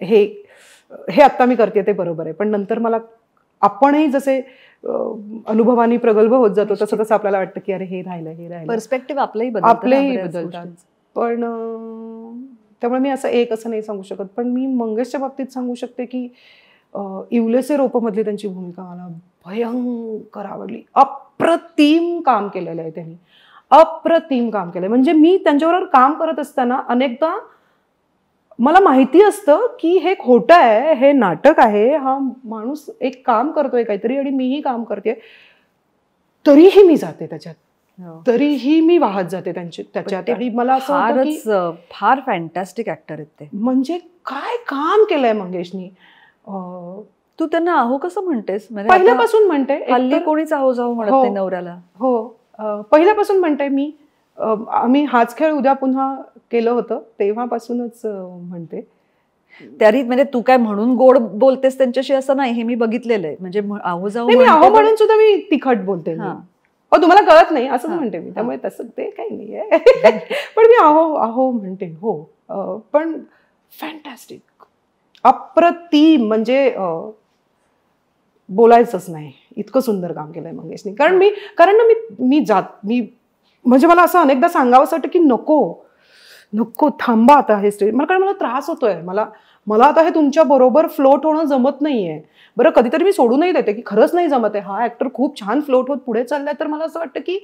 हे आत्ता मी करते ते बरोबर आहे. पण नंतर मला आपणही जसे अनुभवानी प्रगल्भ होत जातो तसं तसं आपल्याला वाटतं की अरे हे राहिलं. पर्स्पेक्टिव्ह आपलेही बदलतात. पण त्यामुळे मी असं नाही सांगू शकत. पण मी मंगेशच्या बाबतीत सांगू शकते की इवलेसे रोपमधली त्यांची भूमिका मला भयंकर आवडली. अप्रतिम काम केलेलं आहे त्यांनी, अप्रतिम काम केलंय. म्हणजे मी त्यांच्याबरोबर काम करत असताना अनेकदा मला माहिती असतं की हे खोटं आहे, हे नाटक आहे, हा माणूस एक काम करतोय काहीतरी आणि मीही काम करते, तरीही मी जाते त्याच्यात, तरीही मी वाहत जाते त्याच्यात. आणि मला असं फार फॅन्टॅस्टिक ऍक्टर आहेत ते. म्हणजे काय काम केलंय मंगेशनी. तू त्यांना आहो कसं म्हणतेस? पहिल्यापासून म्हणते. हल्ली कोणीच आहो जाऊ म्हणत नाही नवऱ्याला. हो, पहिल्यापासून म्हणते मी. आम्ही हाच खेळ उद्या पुन्हा केलं होतं तेव्हापासूनच म्हणते. तरी म्हणजे तू काय म्हणून गोड बोलतेस त्यांच्याशी असं नाही, हे मी बघितलेलं आहे. म्हणजे आहो जाऊ मी आहो म्हणून सुद्धा मी तिखट बोलते. तुम्हाला कळत नाही असं म्हणते मी, त्यामुळे तसं ते काही नाहीये. पण मी आहो म्हणते. हो, पण फॅन्टॅस्टिक, अप्रतिम, म्हणजे बोलायचंच नाही, इतकं सुंदर काम केलंय मंगेशनी. कारण ना मी म्हणजे मला असं अनेकदा सांगावं असं वाटतं की नको थांबा आता हे स्टेज. कारण मला त्रास होतोय. मला मला आता हे तुमच्या बरोबर फ्लोट होणं जमत नाहीये. बरं कधीतरी मी सोडूनही देते की खरंच नाही जमत आहे, हा ऍक्टर खूप छान फ्लोट होत पुढे चाललाय, तर मला असं वाटतं की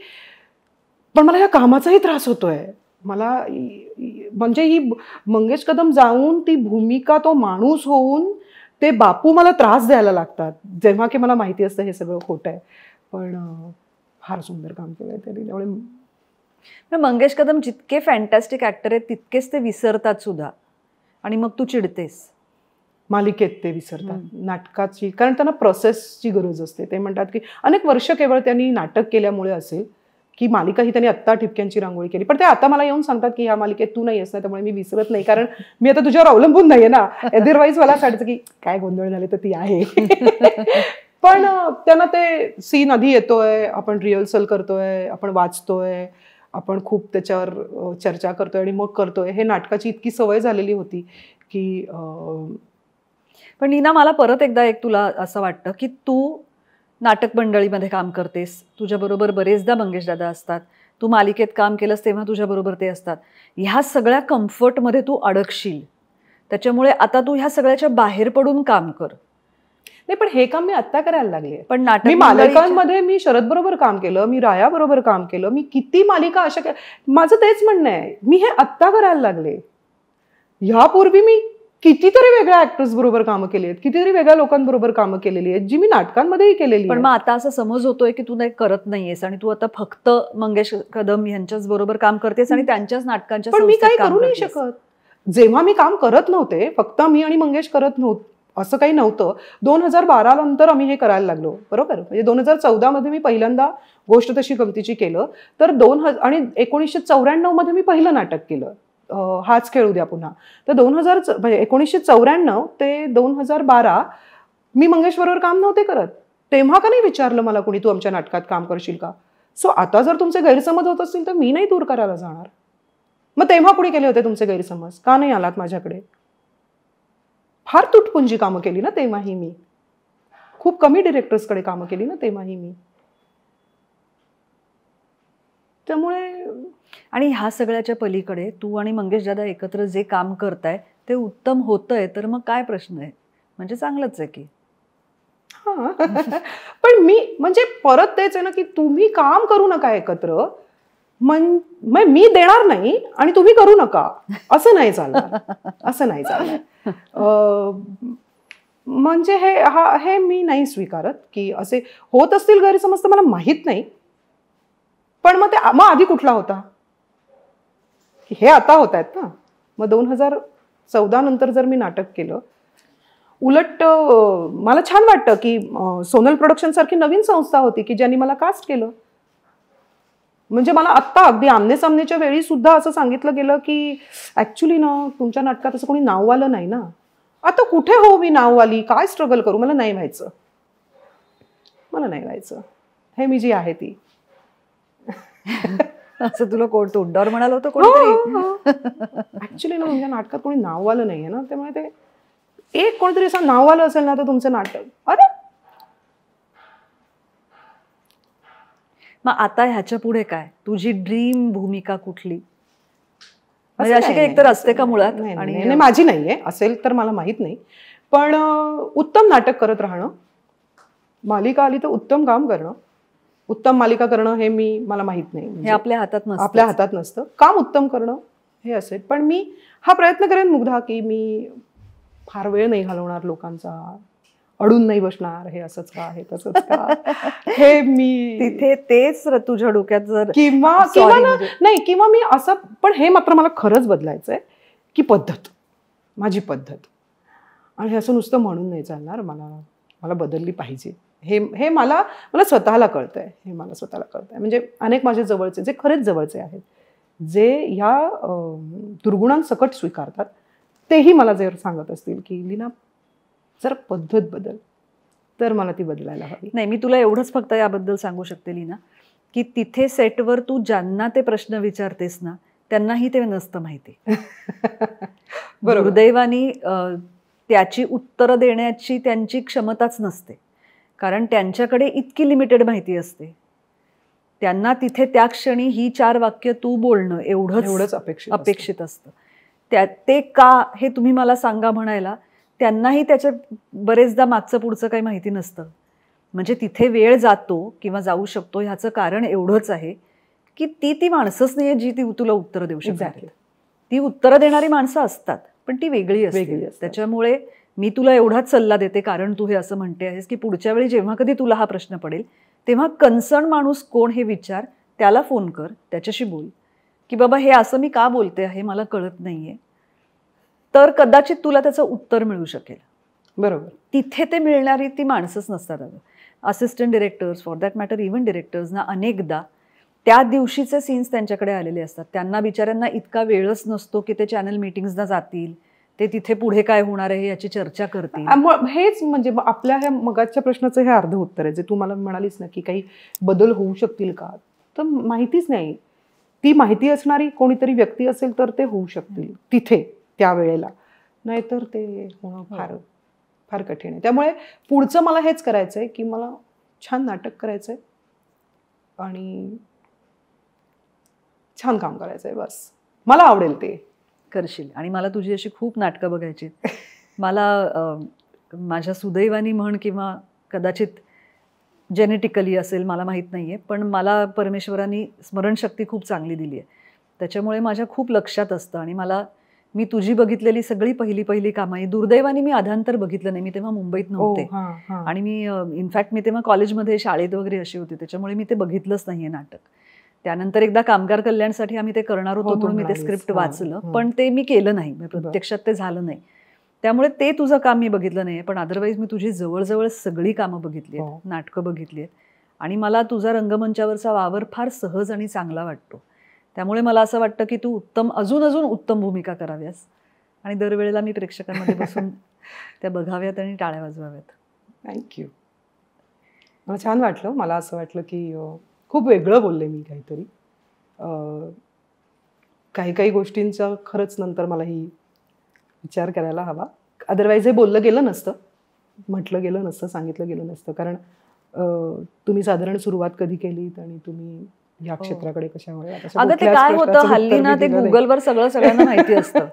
पण मला या कामाचाही त्रास होतोय. मला म्हणजे ही मंगेश कदम जाऊन ती भूमिका, तो माणूस होऊन ते बापू मला त्रास द्यायला लागतात, जेव्हा की मला माहिती असतं हे सगळं खोटं आहे. पण फार सुंदर काम केलंय त्यांनी. त्यामुळे मंगेश कदम जितके फॅन्टॅस्टिक ऍक्टर आहेत तितकेच ते विसरतात सुद्धा, आणि मग तू चिडतेस. मालिकेत ते विसरतात, नाटकाची, कारण त्यांना प्रोसेसची गरज असते. ते म्हणतात की अनेक वर्ष केवळ त्यांनी नाटक केल्यामुळे असेल की मालिका ही त्यांनी आत्ता ठिपक्यांची रांगोळी केली, पण ते आता मला येऊन सांगतात की ह्या मालिकेत तू नाही आहेस ना, त्यामुळे मी विसरत नाही, कारण मी आता तुझ्यावर अवलंबून नाहीये ना. अदरवाईज मला असं वाटायचं की काय गोंधळ झाले तर ती आहे. पण त्यांना ते सीन आधी येतोय, आपण रिहर्सल करतोय, आपण वाचतोय, आपण खूप त्याच्यावर चर्चा करतोय आणि मग करतोय. हे नाटकाची इतकी सवय झालेली होती की पण नीना, मला परत एकदा एक तुला असं वाटतं की तू नाटक मंडळीमध्ये काम करतेस, तुझ्याबरोबर बरेचदा मंगेश दादा असतात, तू मालिकेत काम केलंस तेव्हा तुझ्याबरोबर ते असतात, ह्या सगळ्या कम्फर्टमध्ये तू अडकशील, त्याच्यामुळे आता तू ह्या सगळ्याच्या बाहेर पडून काम कर. नाही, पण हे काम मी आत्ता करायला लागले. पण नाटक मी मालिकांमध्ये मी शरद बरोबर काम केलं, मी राया बरोबर काम केलं, मी किती मालिका अशा, माझं तेच म्हणणं आहे, मी हे आत्ता करायला लागले. ह्यापूर्वी मी कितीतरी वेगळ्या ऍक्टर्स बरोबर कामं केली आहेत, कितीतरी वेगळ्या लोकांबरोबर कामं केलेली आहेत, जी मी नाटकांमध्येही केलेली. पण मग आता असं समज होतोय की तू नाही करत नाहीयेस आणि तू आता फक्त मंगेश कदम यांच्याच बरोबर काम करतेस आणि त्यांच्याच नाटकांच्या. पण मी काही करू नाही शकत. जेव्हा मी काम करत नव्हते, फक्त मी आणि मंगेश करत नव्हतं असं काही नव्हतं. 2012 नंतर आम्ही हे करायला लागलो, बरोबर. म्हणजे 2014 मध्ये मी पहिल्यांदा गोष्ट तशी गमतीची केलं, तर 1994 मध्ये मी पहिलं नाटक केलं, हाच खेळू द्या पुन्हा. तर 1994 ते 2012 मी मंगेश बरोबर काम नव्हते करत. तेव्हा का नाही विचारलं मला कोणी, तू आमच्या नाटकात काम करशील का? सो आता जर तुमचे गैरसमज होत असतील तर मी नाही दूर करायला जाणार. मग तेव्हा कुणी केले होते तुमचे गैरसमज? का नाही आलात माझ्याकडे? फार तुटपुंजी कामं केली ना तेव्हाही मी, खूप कमी डिरेक्टर्सकडे कामं केली ना तेव्हाही मी. त्यामुळे आणि ह्या सगळ्याच्या पलीकडे तू आणि मंगेश दादा एकत्र जे काम करताय ते उत्तम होतंय, तर मग काय प्रश्न आहे? म्हणजे चांगलंच आहे की. हा. पण मी म्हणजे परत तेच आहे ना की तुम्ही काम करू नका एकत्र, मी देणार नाही आणि तुम्ही करू नका, असं नाही चालणार, असं नाही चालणार. म्हणजे हे मी नाही स्वीकारत की असे होत असतील गैरसमज, तर मला माहित नाही. पण मग आधी कुठला होता? हे आता होत आहेत ना. मग 2014 नंतर जर मी नाटक केलं, उलट मला छान वाटतं की सोनल प्रोडक्शन सारखी नवीन संस्था होती की ज्यांनी मला कास्ट केलं. म्हणजे मला आत्ता अगदी आमने सामनेच्या वेळी सुद्धा असं सांगितलं गेलं की ऍक्च्युली ना तुमच्या नाटकात असं कोणी नाववालं नाही ना. आता कुठे हो मी नाववाली, काय स्ट्रगल करू, मला नाही व्हायचं, मला नाही व्हायचं, हे मी जी आहे ती. असं तुला कोण तोंडावर म्हणाल होतं कोणतरी? ऍक्च्युली ना तुमच्या नाटकात कोणी नाववालं नाहीये ना, त्यामुळे ते एक कोणतरी असं नाववालं असेल ना तर तुमचं नाटक. अरे मग आता ह्याच्या पुढे काय? तुझी ड्रीम भूमिका कुठली? म्हणजे अशी काही एकतर असते का मुळात? आणि माझी नाहीये, असेल तर मला माहित नाही. पण उत्तम नाटक करत राहणं, मालिका आली तर उत्तम काम करणं, उत्तम मालिका करणं हे मला माहित नाही. हे आपल्या हातात नसतं. आपल्या हातात नसतं. काम उत्तम करणं हे असेल. पण मी हा प्रयत्न करेन मुग्धा की मी फार वेळ नाही घालवणार लोकांचा, अडून नाही बसणार, हे असंच का, हे तसंच का, हे मी तिथे तेच तुझ्या डोक्यात जर किंवा नाही, किंवा मी असं, पण हे मात्र मला खरंच बदलायचंय की पद्धत, माझी पद्धत. आणि हे असं नुसतं म्हणून नाही चालणार, मला बदलली पाहिजे. हे मला स्वतःला कळतंय, हे मला स्वतःला कळतंय. म्हणजे अनेक माझे जवळचे, जे खरेच जवळचे आहेत, जे ह्या दुर्गुणांसकट स्वीकारतात, तेही मला जर सांगत असतील की लीना जर पद्धत बदल, तर मला ती बदलायला हवी. नाही, मी तुला एवढंच फक्त याबद्दल सांगू शकते लीना, की तिथे सेटवर तू ज्यांना ते प्रश्न विचारतेस ना, त्यांनाही ते नसतं माहिती. दुर्दैवानी त्याची उत्तरं देण्याची त्यांची क्षमताच नसते, कारण त्यांच्याकडे इतकी लिमिटेड माहिती असते. त्यांना तिथे त्या क्षणी ही 4 वाक्य तू बोलणं एवढंच अपेक्षित असतं. ते का हे तुम्ही मला सांगा म्हणायला त्यांनाही त्याच्या बरेचदा मागचं पुढचं काही माहिती नसतं. म्हणजे तिथे वेळ जातो किंवा जाऊ शकतो ह्याचं कारण एवढंच आहे की ती माणसंच नाही जी ती तुला उत्तरं देऊ शकतात. ती उत्तरं देणारी माणसं असतात पण ती वेगळी असते. त्याच्यामुळे मी तुला एवढाच सल्ला देते, कारण तू हे असं म्हणते आहेस की पुढच्या वेळी जेव्हा कधी तुला हा प्रश्न पडेल तेव्हा कन्सर्न माणूस कोण हे विचार, त्याला फोन कर, त्याच्याशी बोल की बाबा हे असं मी का बोलते आहे मला कळत नाहीये, तर कदाचित तुला त्याचं उत्तर मिळू शकेल. बरोबर. तिथे ते मिळणारी ती माणसंच नसतात. Assistant directors, for that matter even डिरेक्टर्सना अनेकदा त्या दिवशीचे सीन्स त्यांच्याकडे आलेले असतात. त्यांना बिचाऱ्यांना इतका वेळच नसतो की ते चॅनल मीटिंग्सना जातील, ते तिथे पुढे काय होणार आहे याची चर्चा करतील. हेच म्हणजे आपल्या ह्या मगाच्या प्रश्नाचं हे अर्ध उत्तर आहे जे तू मला म्हणालीस ना की काही बदल होऊ शकतील का, तर माहितीच नाही. ती माहिती असणारी कोणीतरी व्यक्ती असेल तर ते होऊ शकतील तिथे त्या वेळेला, नाहीतर ते होणं फार फार कठीण आहे. त्यामुळे पुढचं मला हेच करायचंय की मला छान नाटक करायचंय आणि छान काम करायचंय, बस मला आवडेल ते करशील. आणि मला तुझी अशी खूप नाटकं बघायची. मला माझ्या सुदैवानी म्हण किंवा कदाचित जेनेटिकली असेल मला माहीत नाही आहे, पण मला परमेश्वरांनी स्मरणशक्ती खूप चांगली दिली आहे. त्याच्यामुळे माझ्या खूप लक्षात असतं. आणि मी तुझी बघितलेली सगळी पहिली कामं, दुर्दैवाने मी आधांतर बघितलं नाही. मी तेव्हा मुंबईत नव्हते आणि मी इनफॅक्ट मी तेव्हा कॉलेजमध्ये शाळेत वगैरे अशी होती, त्याच्यामुळे मी ते बघितलंच नाही आहे नाटक. त्यानंतर एकदा कामगार कल्याणसाठी आम्ही ते करणार होतो म्हणून मी ते स्क्रिप्ट वाचलं, पण ते मी केलं नाही, प्रत्यक्षात ते झालं नाही. त्यामुळे ते तुझं काम मी बघितलं नाही. पण अदरवाईज मी तुझी जवळजवळ सगळी कामं बघितली आहेत, नाटकं बघितली आहेत. आणि मला तुझा रंगमंचावरचा वावर फार सहज आणि चांगला वाटतो. त्यामुळे मला असं वाटतं की तू अजून उत्तम भूमिका कराव्यास आणि दरवेळेला मी प्रेक्षकांमध्ये बसून त्या बघाव्यात आणि टाळ्या वाजवाव्यात. थँक्यू. मला छान वाटलं. मला असं वाटलं की खूप वेगळं बोलले मी काहीतरी. काही गोष्टींचा खरंच नंतर मलाही विचार करायला हवा. अदरवाईज हे बोललं गेलं नसतं, म्हटलं गेलं नसतं, सांगितलं गेलं नसतं. कारण तुम्ही साधारण सुरुवात कधी केलीत आणि तुम्ही या क्षेत्राकडे कशा वळलात. अगं ते काय होतं हल्ली ना, ते गुगलवर सगळ्यांना माहिती असतं.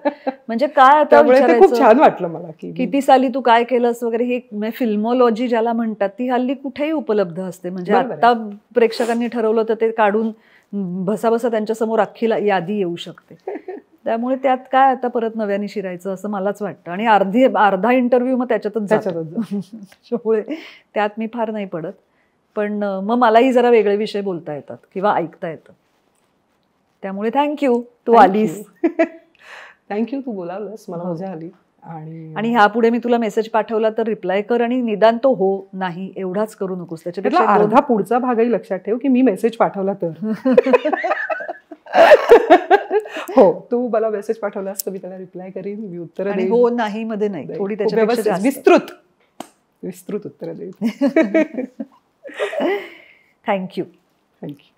म्हणजे काय आता खूप छान वाटलं मला की किती साली तू काय केलंस वगैरे, हे फिल्मॉलॉजी ज्याला म्हणतात ती हल्ली कुठेही उपलब्ध असते. म्हणजे आता प्रेक्षकांनी ठरवलं तर ते काढून भसाभसा त्यांच्या समोर अख्खी यादी येऊ शकते. त्यामुळे त्यात काय आता परत नव्याने शिरायचं असं मलाच वाटतं. आणि अर्धा इंटरव्ह्यू मग त्याच्यातच त्याच्यामुळे त्यात मी फार नाही पडत. पण मग मलाही जरा वेगळे विषय बोलता येतात किंवा ऐकता येतं. त्यामुळे थँक्यू तू आलीस. थँक्यू तू बोलावलंस, मला मजा आली. आणि ह्यापुढे मी तुला मेसेज पाठवला तर रिप्लाय कर आणि निदान तो हो नाही एवढाच करू नकोस. त्याच्यापेक्षा अर्धा पुढचा भागही लक्षात ठेव की मी मेसेज पाठवला तर हो, तू मला मेसेज पाठवलास तर मी त्याला रिप्लाय करीन, मी उत्तर देईन. हो नाही मध्ये नाही, थोडी त्याच्यापेक्षा विस्तृत उत्तर देईन. थँक्यू. थँक्यू.